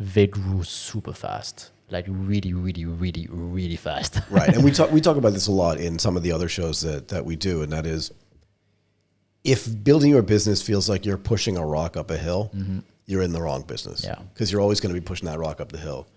S1: they grew super fast. like really, really, really, really fast.
S2: Right. And we talk about this a lot in some of the other shows that we do, and that is, if building your business feels like you're pushing a rock up a hill, you're in the wrong business.
S1: Yeah.
S2: Because you're always going to be pushing that rock up the hill.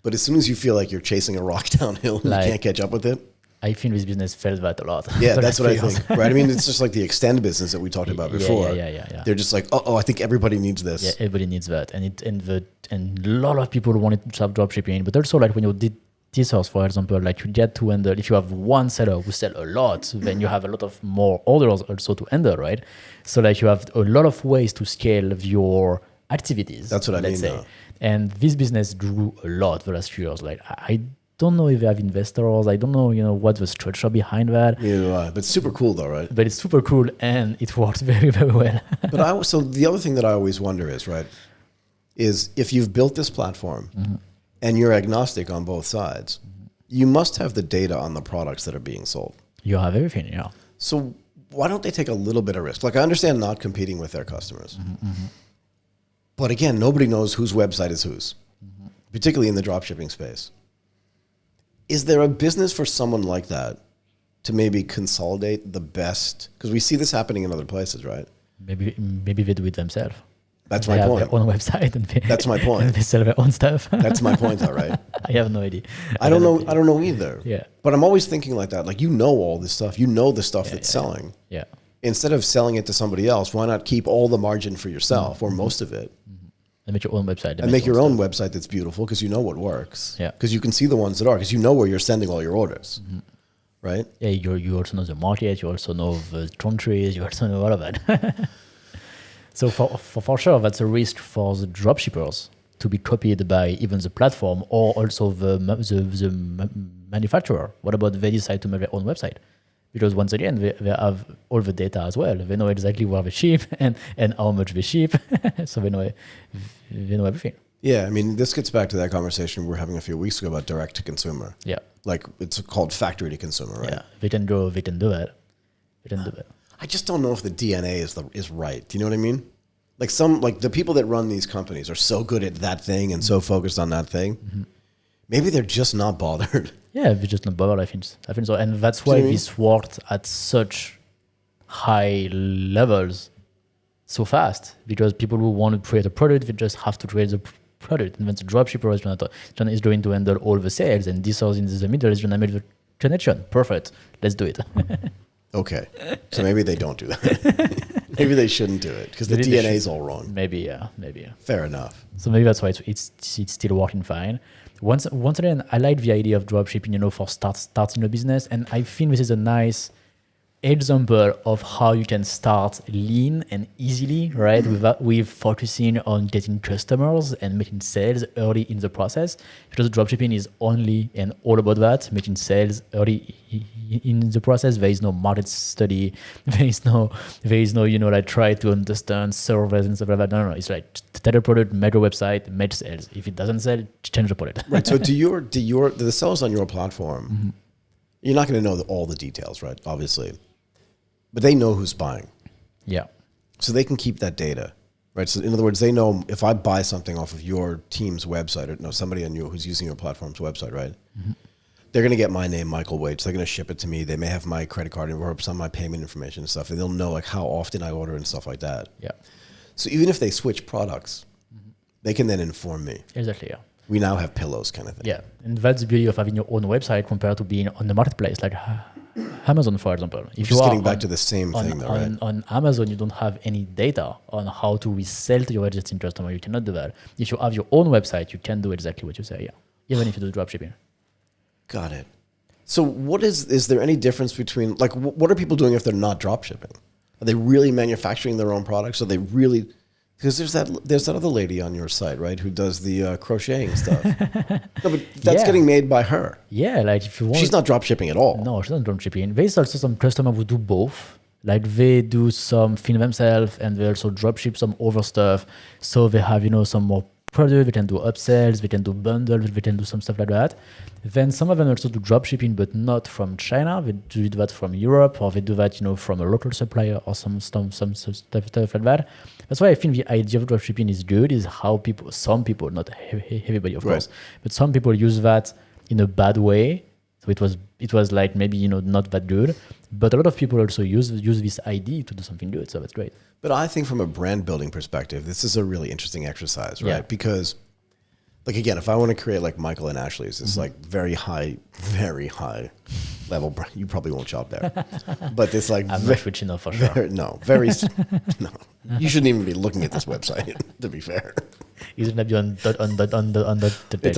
S2: But as soon as you feel like you're chasing a rock downhill and
S1: Like,
S2: you can't catch up with it,
S1: I think this business felt that a lot.
S2: yeah,
S1: the
S2: that's
S1: last
S2: what I
S1: 3 years.
S2: think. Right. I mean, it's just like the extend business that we talked about before.
S1: Yeah.
S2: They're just like, oh, I think everybody needs this.
S1: Yeah, everybody needs that, and a lot of people wanted to start dropshipping. But also, like when you did teasers, for example, like you get to handle. If you have one seller who sell a lot, then you have a lot of more orders also to handle, right? So like you have a lot of ways to scale your activities.
S2: That's what I
S1: let's
S2: mean,
S1: say.
S2: though.
S1: And this business grew a lot the last few years. Like I don't know if they have investors. I don't know, what's the structure behind that.
S2: Yeah, but super cool though, right?
S1: But it's super cool and it works very, very well.
S2: But so the other thing that I always wonder is, right, is if you've built this platform and you're agnostic on both sides, you must have the data on the products that are being sold.
S1: You have everything, yeah.
S2: So why don't they take a little bit of risk? Like I understand not competing with their customers. But again, nobody knows whose website is whose, particularly in the dropshipping space. Is there a business for someone like that to maybe consolidate the best? Because we see this happening in other places, right?
S1: Maybe they do it themselves.
S2: That's
S1: They
S2: my
S1: have
S2: point.
S1: their own website and
S2: That's my point.
S1: and they sell their own stuff.
S2: That's my point, though, right?
S1: I have no idea.
S2: I don't know. I don't know either.
S1: Yeah.
S2: But I'm always thinking like that. Like, all this stuff. The stuff that's selling.
S1: Yeah.
S2: Instead of selling it to somebody else, why not keep all the margin for yourself or most of it?
S1: And make your own website.
S2: And make your own website that's beautiful because you know what works.
S1: Yeah.
S2: Because you can see the ones that are, because you know where you're sending all your orders. Right?
S1: Yeah, you also know the market, you also know the countries, you also know all of that. So for sure, that's a risk for the dropshippers to be copied by even the platform or also the manufacturer. What about they decide to make their own website? Because once again, they have all the data as well. They know exactly where they ship and how much they ship. So they know everything.
S2: Yeah. I mean, this gets back to that conversation we were having a few weeks ago about direct to consumer.
S1: Yeah.
S2: Like it's called factory to consumer, right?
S1: Yeah. They can do it. They can do it.
S2: I just don't know if the DNA is right. Do you know what I mean? Like the people that run these companies are so good at that thing and so focused on that thing. Maybe they're just not bothered.
S1: Yeah, they're just not bothered. I think so, and that's why this worked at such high levels so fast. Because people who want to create a product, they just have to create the product, and then the dropshipper is going to handle all the sales, and this house in the middle is going to make the connection. Perfect. Let's do it.
S2: Okay, so maybe they don't do that. Maybe they shouldn't do it because the DNA is all wrong.
S1: Maybe, yeah.
S2: Fair enough.
S1: So maybe that's why it's still working fine. Once again, I like the idea of dropshipping, for starting a business, and I think this is a nice example of how you can start lean and easily, right? With focusing on getting customers and making sales early in the process, because dropshipping is only and all about that, making sales early in the process. There is no market study. There is no, like try to understand servers and stuff like that. No. It's like take a product, make a website, make sales. If it doesn't sell, change the product.
S2: Right. So the sellers on your platform, you're not going to know all the details, right? Obviously. But they know who's buying.
S1: Yeah.
S2: So they can keep that data, right? So in other words, they know if I buy something off of your team's website or somebody on who's using your platform's website, right? They're going to get my name, Michael Waitze. They're going to ship it to me. They may have my credit card or some of my payment information and stuff. And they'll know like how often I order and stuff like that.
S1: Yeah.
S2: So even if they switch products, they can then inform me.
S1: Exactly, yeah.
S2: We now have pillows kind of thing.
S1: Yeah, and that's the beauty of having your own website compared to being on the marketplace, like Amazon, for example. If
S2: Just getting back to the same thing, though, right?
S1: On Amazon, you don't have any data on how to resell to your existing customer. You cannot do that. If you have your own website, you can do exactly what you say, yeah. Even if you do dropshipping.
S2: Got it. So is there any difference between, like, what are people doing if they're not dropshipping? Are they really manufacturing their own products? Are they really... Because there's that other lady on your site, right, who does the crocheting stuff. No, but that's getting made by her.
S1: Yeah, like if you want...
S2: She's not drop shipping at all.
S1: No, she's not drop shipping. There's also some customers who do both. Like they do some film themselves and they also drop ship some other stuff. So they have, some more product, they can do upsells, they can do bundles, they can do some stuff like that. Then some of them also do drop shipping, but not from China. They do that from Europe, or they do that, from a local supplier or some stuff like that. That's why I think the idea of drop shipping is good, is how some people, not everybody of course, but some people use that in a bad way. So it was like maybe, not that good, but a lot of people also use this idea to do something good. So that's great.
S2: But I think from a brand building perspective, this is a really interesting exercise, right?
S1: Yeah.
S2: Because, like, again, if I want to create like Michael and Ashley's, it's like very high level. You probably won't shop there, but it's like
S1: I'm not rich enough for sure.
S2: no. You shouldn't even be looking at this website. To be fair,
S1: It's gonna be on the page.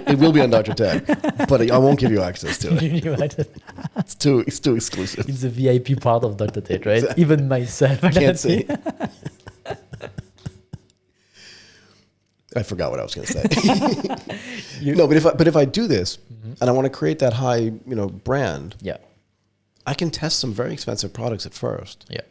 S2: it will be on Dr. Tech, but I won't give you access to it. It's too exclusive.
S1: It's the VIP part of Dr. Tate, right? Even myself,
S2: I can't see. I forgot what I was going to say. No, but if I do this and I want to create that high, brand,
S1: Yeah.
S2: I can test some very expensive products at first,
S1: Yeah.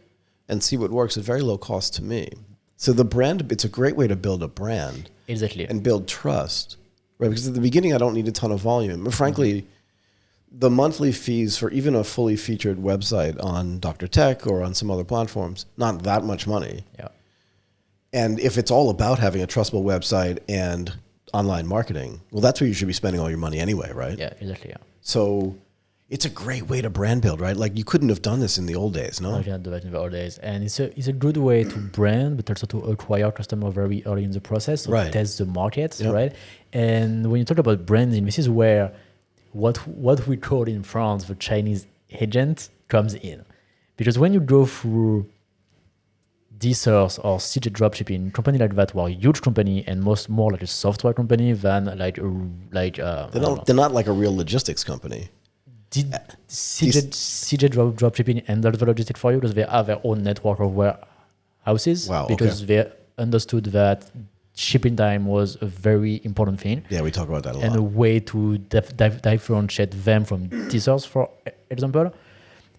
S2: and see what works at very low cost to me. So the brand, it's a great way to build a brand
S1: Exactly.
S2: and build trust, right? Because at the beginning, I don't need a ton of volume. And frankly, the monthly fees for even a fully featured website on Dr. Tech or on some other platforms, not that much money.
S1: Yeah.
S2: And if it's all about having a trustable website and online marketing, well, that's where you should be spending all your money anyway, right?
S1: Yeah, exactly. Yeah.
S2: So it's a great way to brand build, right? Like you couldn't have done this in the old days, no?
S1: I can't do that in the old days. And it's a good way to brand, but also to acquire customer very early in the process. So
S2: Right.
S1: test the market,
S2: Yep.
S1: right? And when you talk about branding, this is where what we call in France the Chinese agent comes in. Because when you go through D-Source or CJ Dropshipping, company like that were a huge company and more like a software company than
S2: They're not like a real logistics company.
S1: Did CJ Dropshipping handle the logistics for you because they have their own network of warehouses?
S2: Wow,
S1: Because they understood that shipping time was a very important thing
S2: Yeah, we talk about that a lot.
S1: and a way to differentiate them from D-Source, for example.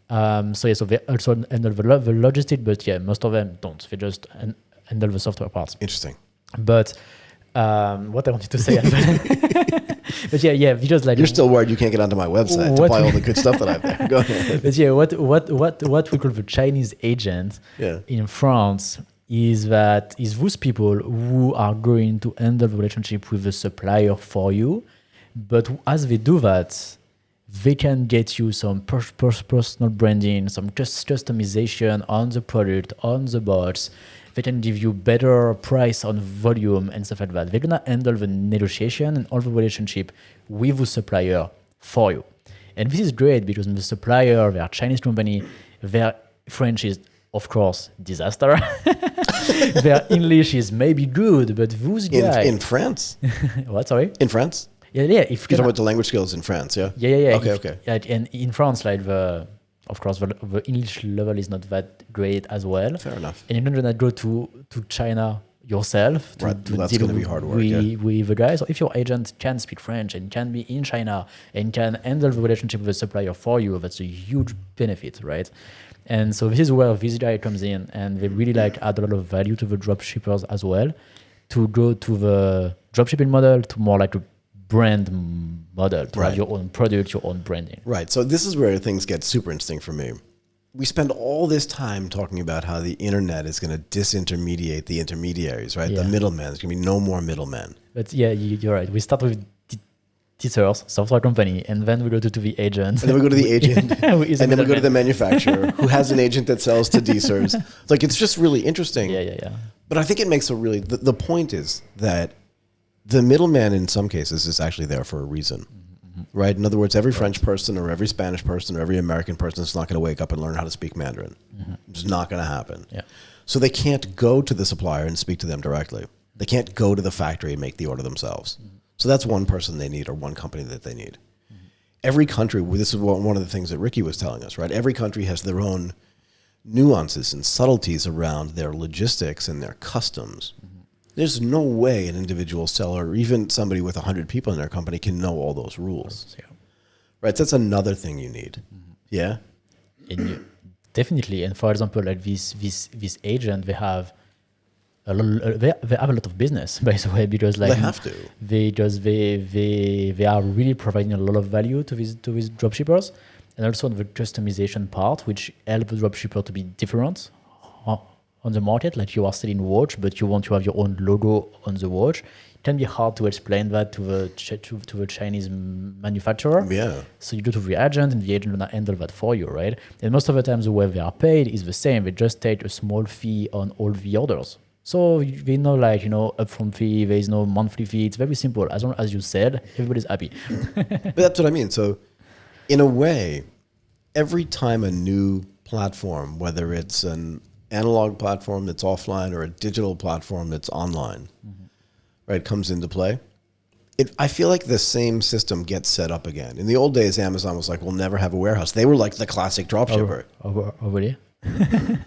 S1: So they also handle the logistics, but yeah, most of them don't. They just handle the software parts.
S2: Interesting.
S1: But what I wanted to say, but yeah, because like
S2: You're still worried you can't get onto my website to
S1: What
S2: buy
S1: we-
S2: all the good stuff that I have there. Go ahead.
S1: But yeah, what we call the Chinese agent
S2: Yeah.
S1: in France is those people who are going to handle the relationship with the supplier for you, but as they do that, they can get you some personal branding, some customization on the product, on the bots. They can give you better price on volume and stuff like that. They're gonna handle the negotiation and all the relationship with the supplier for you. And this is great because the supplier, they're a Chinese company, their French is, of course, disaster. Their English is maybe good, but those guys...
S2: In France?
S1: What, sorry?
S2: In France?
S1: Yeah.
S2: You're talking about the language skills in France, yeah?
S1: Yeah.
S2: Okay.
S1: Yeah, and in France, like of course, the English level is not that great as well.
S2: Fair enough.
S1: And you're not gonna go to China yourself to,
S2: Right,
S1: to
S2: well, that's
S1: deal
S2: gonna be hard work,
S1: with the guys. So if your agent can speak French and can be in China and can handle the relationship with the supplier for you, that's a huge benefit, right? And so this is where this guy comes in, and they really add a lot of value to the drop shippers as well, to go to the dropshipping model to more like a brand model, to have your own product, your own branding.
S2: Right. So this is where things get super interesting for me. We spend all this time talking about how the internet is going to disintermediate the intermediaries, right? The
S1: Yeah.
S2: middlemen. There's going to be no more middlemen.
S1: But yeah, you're right. We start with D-Source, software company, and then we go to the agent.
S2: And then we go to the agent,
S1: Who is a
S2: and then we go to
S1: middleman.
S2: the manufacturer who has an agent that sells to DSers. It's just really interesting.
S1: Yeah.
S2: But I think it makes the point is that the middleman in some cases is actually there for a reason, right? In other words, every French person or every Spanish person or every American person is not going to wake up and learn how to speak Mandarin. It's not going to happen.
S1: Yeah.
S2: So they can't go to the supplier and speak to them directly. They can't go to the factory and make the order themselves. So that's one person they need, or one company that they need. Every country, this is one of the things that Ricky was telling us, right? Every country has their own nuances and subtleties around their logistics and their customs. There's no way an individual seller, or even somebody with 100 people in their company, can know all those rules.
S1: Yeah.
S2: Right? So that's another thing you need. Yeah?
S1: Definitely. And for example, like this agent, they have they have a lot of business, by the way, because like
S2: They have to.
S1: they are really providing a lot of value to these dropshippers, and also the customization part, which help the dropshipper to be different on the market. Like you are selling watch, but you want to have your own logo on the watch. It can be hard to explain that to the Chinese manufacturer.
S2: Yeah.
S1: So you go to the agent, and the agent will handle that for you, right? And most of the time, the way they are paid is the same. They just take a small fee on all the orders. So they know, like, upfront fee. There is no monthly fee. It's very simple. As long as you sell, everybody's happy.
S2: But that's what I mean. So in a way, every time a new platform, whether it's an analog platform that's offline or a digital platform that's online, right, comes into play, I feel like the same system gets set up again. In the old days, Amazon was like, we'll never have a warehouse. They were like the classic dropshipper.
S1: Oh, really?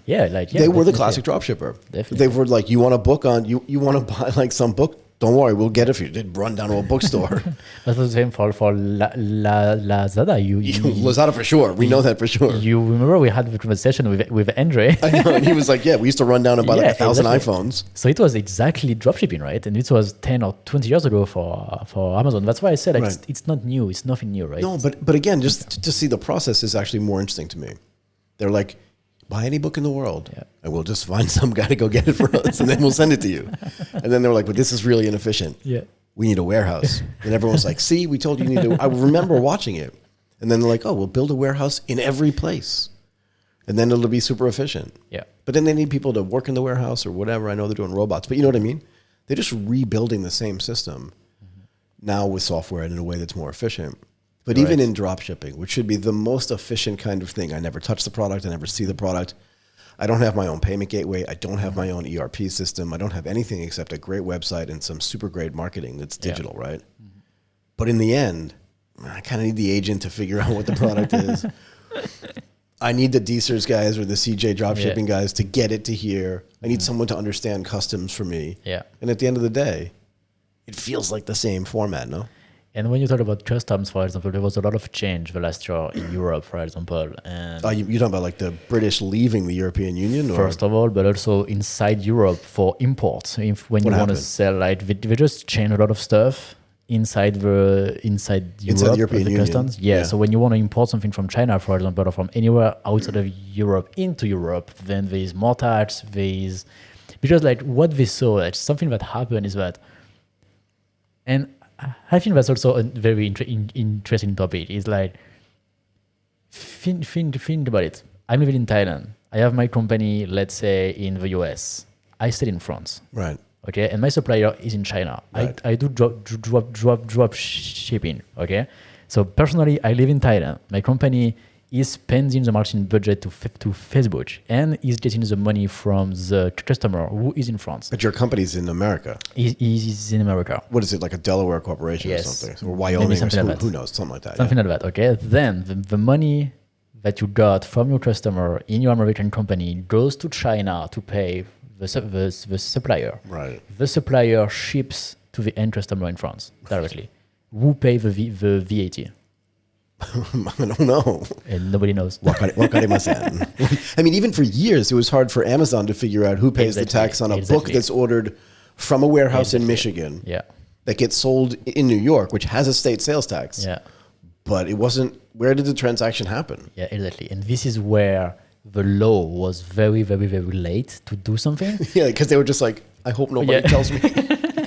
S1: Yeah,
S2: they were the classic dropshipper.
S1: Definitely.
S2: They were like, you want a book on, you want to buy like some book? Don't worry, we'll get it for you. They'd run down to a bookstore.
S1: That was the same for Lazada.
S2: Lazada for sure. We know that for sure.
S1: You remember we had the conversation with Andre?
S2: I know, and he was like, yeah, we used to run down and buy like 1,000
S1: exactly.
S2: iPhones.
S1: So it was exactly dropshipping, right? And it was 10 or 20 years ago for Amazon. That's why I said like,
S2: Right.
S1: it's not new. It's nothing new, right?
S2: No, but again, just to see the process is actually more interesting to me. They're like, buy any book in the world, and we'll just find some guy to go get it for us, and then we'll send it to you. And then they were like, but this is really inefficient.
S1: Yeah.
S2: We need a warehouse. And everyone was like, see, we told you need to. I remember watching it. And then they're like, oh, we'll build a warehouse in every place. And then it'll be super efficient.
S1: Yeah.
S2: But then they need people to work in the warehouse or whatever. I know they're doing robots, but you know what I mean? They're just rebuilding the same system now with software and in a way that's more efficient. But even in drop shipping, which should be the most efficient kind of thing, I never touch the product. I never see the product. I don't have my own payment gateway. I don't have my own ERP system. I don't have anything except a great website and some super great marketing that's digital, right? But in the end, I kind of need the agent to figure out what the product is. I need the DSers guys or the CJ dropshipping guys to get it to here. I need someone to understand customs for me.
S1: Yeah.
S2: And at the end of the day, it feels like the same format, no?
S1: And when you talk about customs, for example, there was a lot of change the last year in Europe, for example. And
S2: You're talking about like the British leaving the European Union? Or?
S1: first of all, but also inside Europe for imports. When you want to sell, like they just change a lot of stuff inside Europe,
S2: the European
S1: the
S2: Union.
S1: customs. Yeah. So when you want to import something from China, for example, or from anywhere outside of Europe into Europe, then there is more tax. Because like what they saw, like something that happened is that, and I think that's also a very interesting topic. It's like, think about it. I'm living in Thailand. I have my company, let's say, in the US. I sell in France.
S2: Right.
S1: Okay. And my supplier is in China.
S2: Right.
S1: I do drop shipping. Okay. So personally, I live in Thailand. My company is spending the marketing budget to Facebook and is getting the money from the customer who is in France.
S2: But your company's in America.
S1: He's in America.
S2: What is it, like a Delaware corporation or something? Or Wyoming or
S1: something
S2: something?
S1: like that.
S2: Who knows? Something like that.
S1: Something like that, okay? Then the money that you got from your customer in your American company goes to China to pay the supplier.
S2: Right.
S1: The supplier ships to the end customer in France directly. Who pay the VAT?
S2: I don't know.
S1: And nobody knows.
S2: I mean, even for years, it was hard for Amazon to figure out who pays the tax on a book that's ordered from a warehouse in Michigan that gets sold in New York, which has a state sales tax.
S1: Yeah.
S2: But it wasn't, where did the transaction happen?
S1: Yeah, exactly. And this is where the law was very, very, very late to do something.
S2: Yeah, because they were just like, I hope nobody tells me.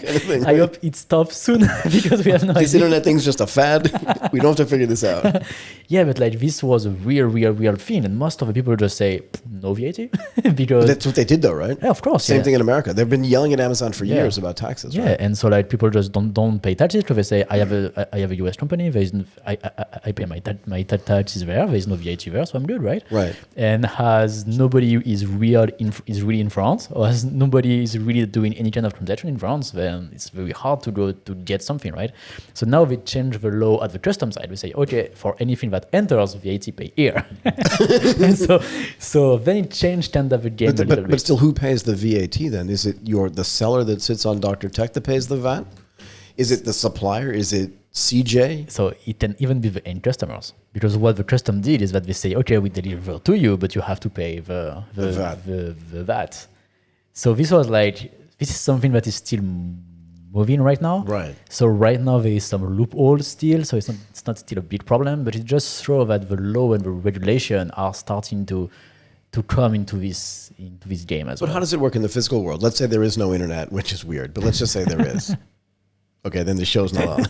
S2: Kind of thing,
S1: I hope it stops soon because we have no
S2: This
S1: idea.
S2: internet thing's just a fad. We don't have to figure this out.
S1: Yeah, but like this was a real thing, and most of the people just say no VAT because
S2: But that's what they did, though, right?
S1: Yeah, of course.
S2: Same thing in America. They've been yelling at Amazon for years about taxes.
S1: Yeah,
S2: right?
S1: and so like people just don't pay taxes because they say I have a US company. There is I pay my taxes there. There is no VAT there, so I'm good, right?
S2: Right.
S1: And as nobody is really in France, or as nobody is really doing any kind of transaction in France, then it's very hard to go to get something, right? So now we change the law at the customs side. We say, okay, for anything that enters, VAT pay here. And so then it changed kind of again a little bit.
S2: But still, who pays the VAT then? Is it the seller that sits on Dr. Tech that pays the VAT? Is it the supplier? Is it CJ?
S1: So it can even be the end customers, because what the custom did is that they say, okay, we deliver to you, but you have to pay the VAT. So this was like this is something that is still moving right now.
S2: Right.
S1: So right now there is some loophole still, so it's not still a big problem, but it just shows that the law and the regulation are starting to come into this game as well.
S2: But how does it work in the physical world? Let's say there is no internet, which is weird, but let's just say there is. Okay, then the show's not on.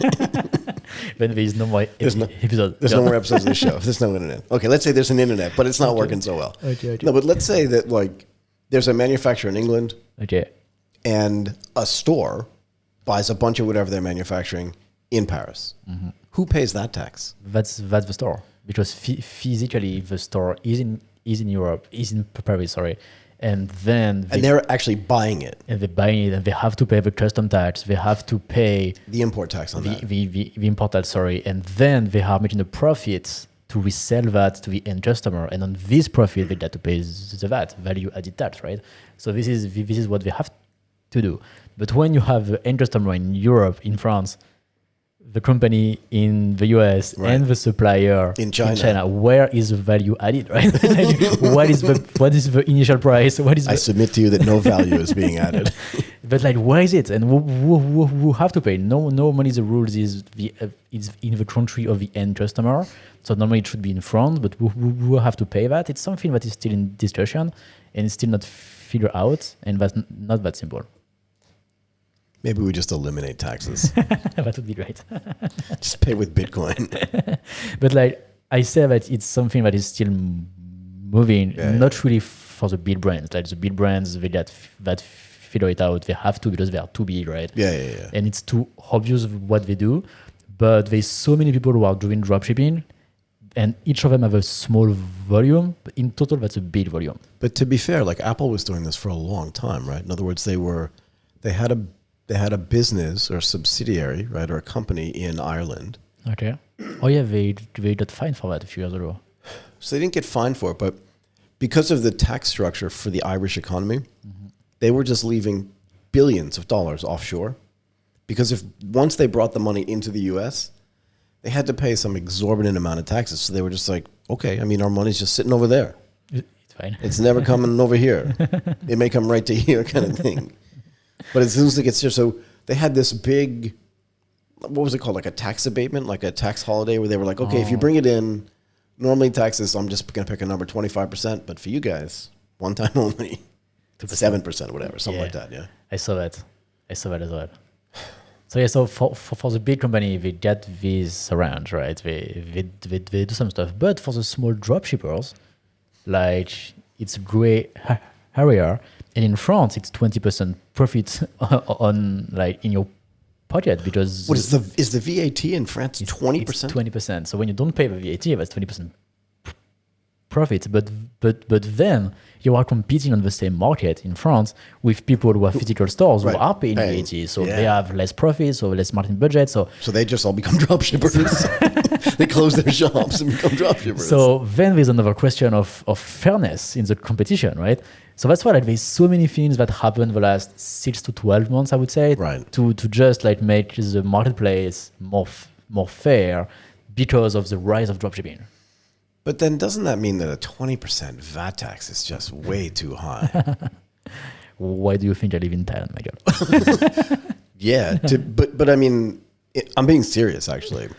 S1: Then there is no more episode.
S2: There's no more episodes of the show. There's no internet. Okay, let's say there's an internet, but it's not working so well.
S1: Okay.
S2: No, but let's say that like there's a manufacturer in England
S1: Okay.
S2: and a store buys a bunch of whatever they're manufacturing in Paris.
S1: Mm-hmm.
S2: Who pays that tax?
S1: That's the store, because physically the store is in Europe, is in Paris, sorry, and then
S2: And they're actually buying it.
S1: and they buy it, and they have to pay the custom tax. They have to pay
S2: The import tax on that.
S1: the import tax, sorry, and then they are making the profits to resell that to the end customer, and on this profit they get to pay the VAT, value added tax, right? So this is what they have to do. But when you have the end customer in Europe, in France, the company in the US,
S2: Right.
S1: and the supplier
S2: In China.
S1: where is the value added, right? Like, what is the initial price? What is
S2: I
S1: the,
S2: submit to you that no value is being added.
S1: but like, where is it, and who have to pay? Normally the rules is it's in the country of the end customer. So normally it should be in France, but who have to pay that? It's something that is still in discussion and it's still not figured out, and that's not that simple.
S2: Maybe we just eliminate taxes.
S1: That would be great.
S2: Just pay with Bitcoin.
S1: But like I say, that it's something that is still moving, not really for the big brands. Like the big brands, they get that figure it out. They have to, because they are too big, right?
S2: Yeah.
S1: And it's too obvious what they do. But there's so many people who are doing dropshipping, and each of them have a small volume, but in total that's a big volume.
S2: But to be fair, like Apple was doing this for a long time, right? In other words, they had a business or subsidiary, right, or a company in Ireland.
S1: Okay. Oh yeah, they got fined for that a few years ago.
S2: So they didn't get fined for it, but because of the tax structure for the Irish economy, they were just leaving billions of dollars offshore. Because if once they brought the money into the US, they had to pay some exorbitant amount of taxes. So they were just like, okay, I mean, our money's just sitting over there.
S1: It's fine.
S2: It's never coming over here. It may come right to here kind of thing. But as soon as it gets here, so they had this big, what was it called? Like a tax abatement, like a tax holiday, where they were like, okay, if you bring it in, normally taxes, I'm just going to pick a number, 25%. But for you guys, one time only, 7%, whatever, something like that. Yeah.
S1: I saw that as well. So yeah, so for the big company, they get these around, right? They do some stuff. But for the small dropshippers, like it's a gray area. And in France, it's 20% profit on like in your pocket, because
S2: What is the VAT in France 20%?
S1: It's 20%. So when you don't pay the VAT, that's 20% profit. But then you are competing on the same market in France with people who have physical stores who are paying VAT. So they have less profits or less marketing budget. So
S2: they just all become dropshippers. They close their shops and become dropshippers.
S1: So then there's another question of fairness in the competition, right? So that's why like there's so many things that happened the last 6 to 12 months, I would say,
S2: Right.
S1: to just like make the marketplace more fair because of the rise of dropshipping.
S2: But then doesn't that mean that a 20% VAT tax is just way too high?
S1: Why do you think I live in Thailand, Michael?
S2: Yeah, but I mean, I'm being serious actually.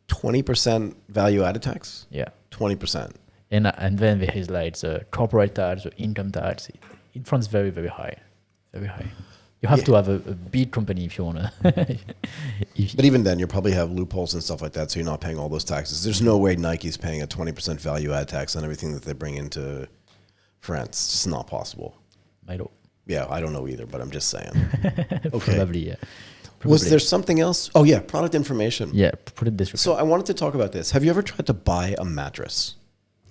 S2: 20% value added tax?
S1: Yeah.
S2: 20%.
S1: And then there is like the corporate tax, the income tax. In France, very, very high. Very high. You have to have a big company if you want to.
S2: But even then, you probably have loopholes and stuff like that, so you're not paying all those taxes. There's no way Nike's paying a 20% value add tax on everything that they bring into France. It's just not possible.
S1: I know.
S2: Yeah, I don't know either, but I'm just saying. Okay.
S1: Probably, yeah.
S2: Was there something else? Oh, yeah, product information.
S1: Yeah, put it this way.
S2: So I wanted to talk about this. Have you ever tried to buy a mattress?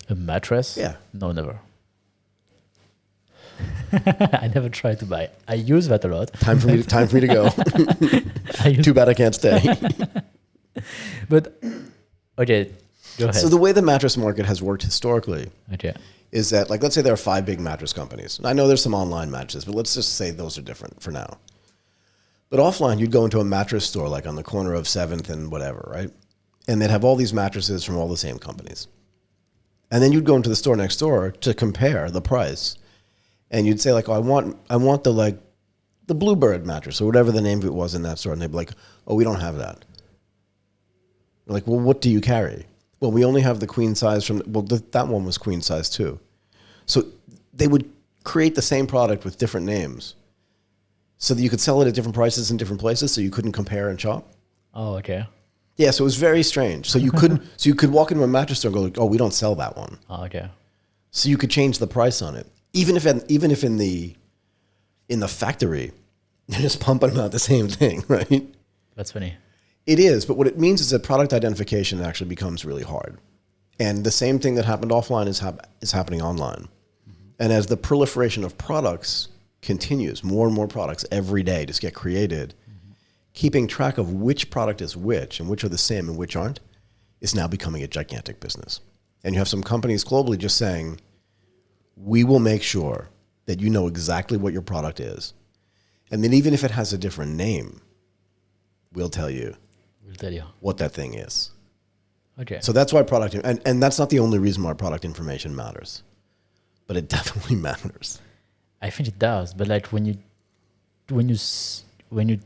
S1: A mattress?
S2: Yeah.
S1: No, never. I never tried to buy. I use that a lot.
S2: Time for me to go. Too bad I can't stay.
S1: But okay, go ahead.
S2: So the way the mattress market has worked historically
S1: Okay.
S2: is that, like, let's say there are 5 big mattress companies. And I know there's some online mattresses, but let's just say those are different for now. But offline, you'd go into a mattress store, like on the corner of 7th and whatever, right? And they'd have all these mattresses from all the same companies. And then you'd go into the store next door to compare the price. And you'd say, like, oh, I want the, like, the Bluebird mattress or whatever the name of it was in that store. And they'd be like, oh, we don't have that. They're like, well, what do you carry? Well, we only have the queen size that one was queen size too. So they would create the same product with different names so that you could sell it at different prices in different places so you couldn't compare and shop.
S1: Oh, okay.
S2: Yeah, so it was very strange. So you could walk into a mattress store and go like, oh, we don't sell that one.
S1: Oh, okay.
S2: So you could change the price on it. Even if in the factory, they're just pumping them out the same thing, right?
S1: That's funny.
S2: It is, but what it means is that product identification actually becomes really hard. And the same thing that happened offline is happening online. Mm-hmm. And as the proliferation of products continues, more and more products every day just get created, mm-hmm. keeping track of which product is which and which are the same and which aren't is now becoming a gigantic business. And you have some companies globally just saying, we will make sure that you know exactly what your product is. And then even if it has a different name, we'll tell you what that thing is.
S1: Okay.
S2: So that's why and that's not the only reason why product information matters, but it definitely matters.
S1: I think it does, but like when you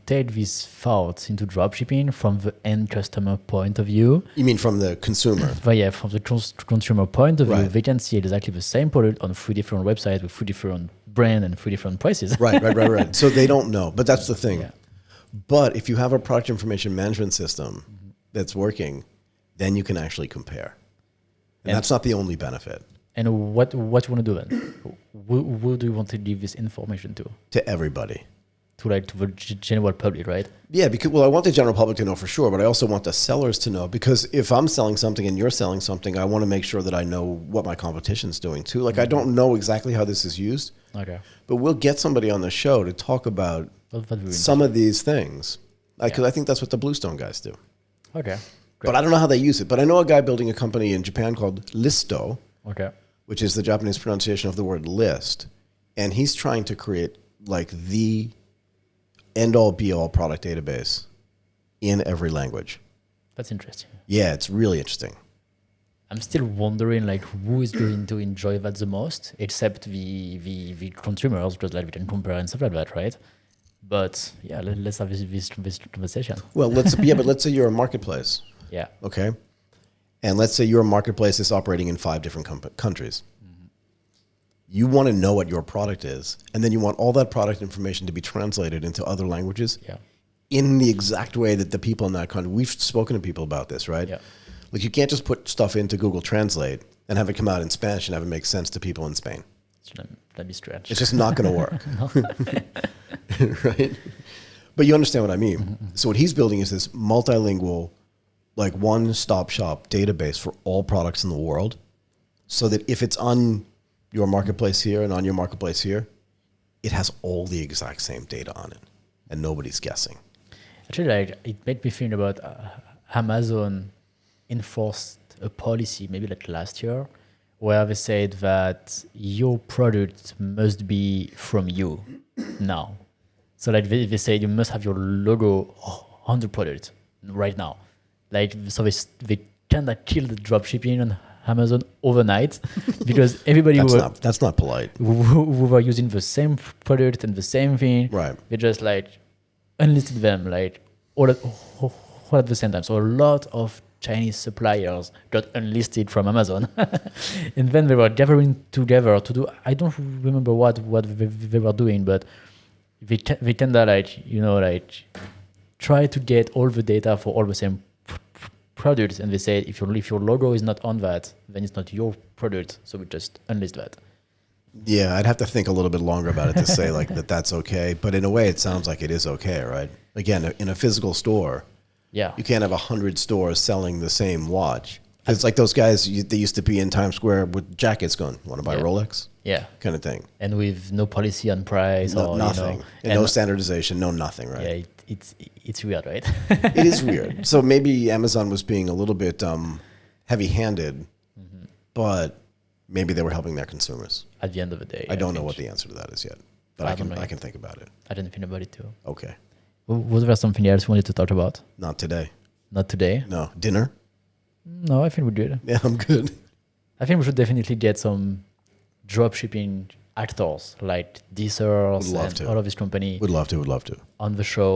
S1: take these thoughts into dropshipping from the end customer point of view.
S2: You mean from the consumer?
S1: But yeah, from the consumer point of view,
S2: Right.
S1: they can see exactly the same product on 3 different websites with 3 different brands and 3 different prices.
S2: Right. So they don't know, but that's the thing.
S1: Yeah.
S2: But if you have a product information management system that's working, then you can actually compare. And that's not the only benefit.
S1: And what you want to do then? Who do you want to give this information to?
S2: To everybody.
S1: To the general public, right?
S2: Yeah, because I want the general public to know for sure, but I also want the sellers to know, because if I'm selling something and you're selling something, I want to make sure that I know what my competition's doing too. Like I don't know exactly how this is used,
S1: Okay.
S2: but we'll get somebody on the show to talk about some of these things. Because I think that's what the Bluestone guys do.
S1: Okay. Great.
S2: But I don't know how they use it. But I know a guy building a company in Japan called Listo,
S1: Okay.
S2: which is the Japanese pronunciation of the word list. And he's trying to create like the end-all be-all product database in every language.
S1: That's interesting.
S2: Yeah, it's really interesting.
S1: I'm still wondering like who is going to enjoy that the most, except the consumers, because like we can compare and stuff like that, right? But yeah, let's have this conversation.
S2: Well, let's say you're a marketplace.
S1: Yeah.
S2: Okay. And let's say your marketplace is operating in 5 different countries. Mm-hmm. You want to know what your product is, and then you want all that product information to be translated into other languages in the exact way that the people in that country, we've spoken to people about this, right?
S1: Yeah.
S2: Like you can't just put stuff into Google Translate and have it come out in Spanish and have it make sense to people in Spain.
S1: That'd be strange.
S2: It's just not going to work. Right? But you understand what I mean. Mm-hmm. So what he's building is this multilingual, like one-stop shop database for all products in the world, so that if it's on your marketplace here and on your marketplace here, it has all the exact same data on it, and nobody's guessing.
S1: Actually, like it made me think about Amazon enforced a policy maybe like last year, where they said that your product must be from you now. So like they said you must have your logo on the product right now. Like so they kind of killed the dropshipping on Amazon overnight because everybody
S2: that's not polite.
S1: Who were using the same product and the same thing.
S2: Right.
S1: They just like unlisted them like all at the same time. So a lot of Chinese suppliers got unlisted from Amazon. And then they were gathering together to do, I don't remember what they were doing, but they kind of like try to get all the data for all the same products. And they say, if your logo is not on that, then it's not your product. So we just unlist that.
S2: Yeah, I'd have to think a little bit longer about it to say like that's okay. But in a way, it sounds like it is okay, right? Again, in a physical store, you can't have 100 stores selling the same watch. It's like those guys, they used to be in Times Square with jackets going, want to buy Rolex?
S1: Yeah.
S2: Kind of thing.
S1: And with no policy on price or
S2: nothing. And no standardization, no nothing, right?
S1: Yeah, it's weird, right?
S2: It is weird. So maybe Amazon was being a little bit heavy-handed, but maybe they were helping their consumers.
S1: At the end of the day.
S2: I don't know what the answer to that is yet, but I can think about it.
S1: I didn't think about it too.
S2: Okay.
S1: Was there something else you wanted to talk about?
S2: Not today.
S1: Not today?
S2: No. Dinner?
S1: No, I think we're good.
S2: Yeah, I'm good.
S1: I think we should definitely get some dropshipping actors like Deezers
S2: Would love
S1: and
S2: to.
S1: all of these companies
S2: Would love to.
S1: on the show,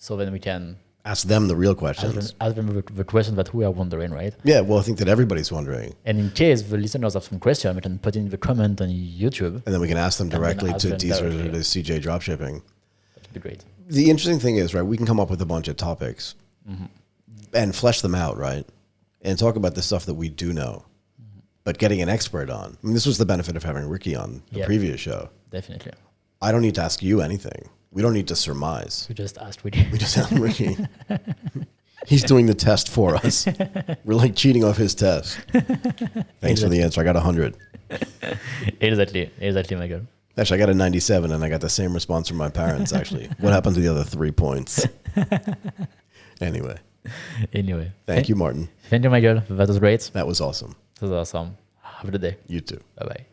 S1: so then we can
S2: Ask them the real questions.
S1: ask them the question that we are wondering, right?
S2: Yeah, well, I think that everybody's wondering.
S1: And in case the listeners have some question, we can put in the comment on YouTube.
S2: And then we can ask them
S1: then
S2: directly
S1: ask
S2: to
S1: them
S2: Deezer or
S1: directly.
S2: to CJ Dropshipping.
S1: That would be great.
S2: The interesting thing is, right, we can come up with a bunch of topics and flesh them out, right? And talk about the stuff that we do know. But getting an expert on, I mean, this was the benefit of having Ricky on the
S1: Yep.
S2: previous show.
S1: Definitely.
S2: I don't need to ask you anything. We don't need to surmise.
S1: We just asked Ricky.
S2: We just asked Ricky. He's doing the test for us. We're like cheating off his test. Thanks for the answer. I got 100.
S1: Exactly, Michael.
S2: Actually, I got a 97, and I got the same response from my parents, actually. What happened to the other 3 points? Anyway.
S1: Thank
S2: you, Martin.
S1: Thank you, Michael. That was great.
S2: That was awesome.
S1: That was awesome. Have a good day.
S2: You too.
S1: Bye-bye.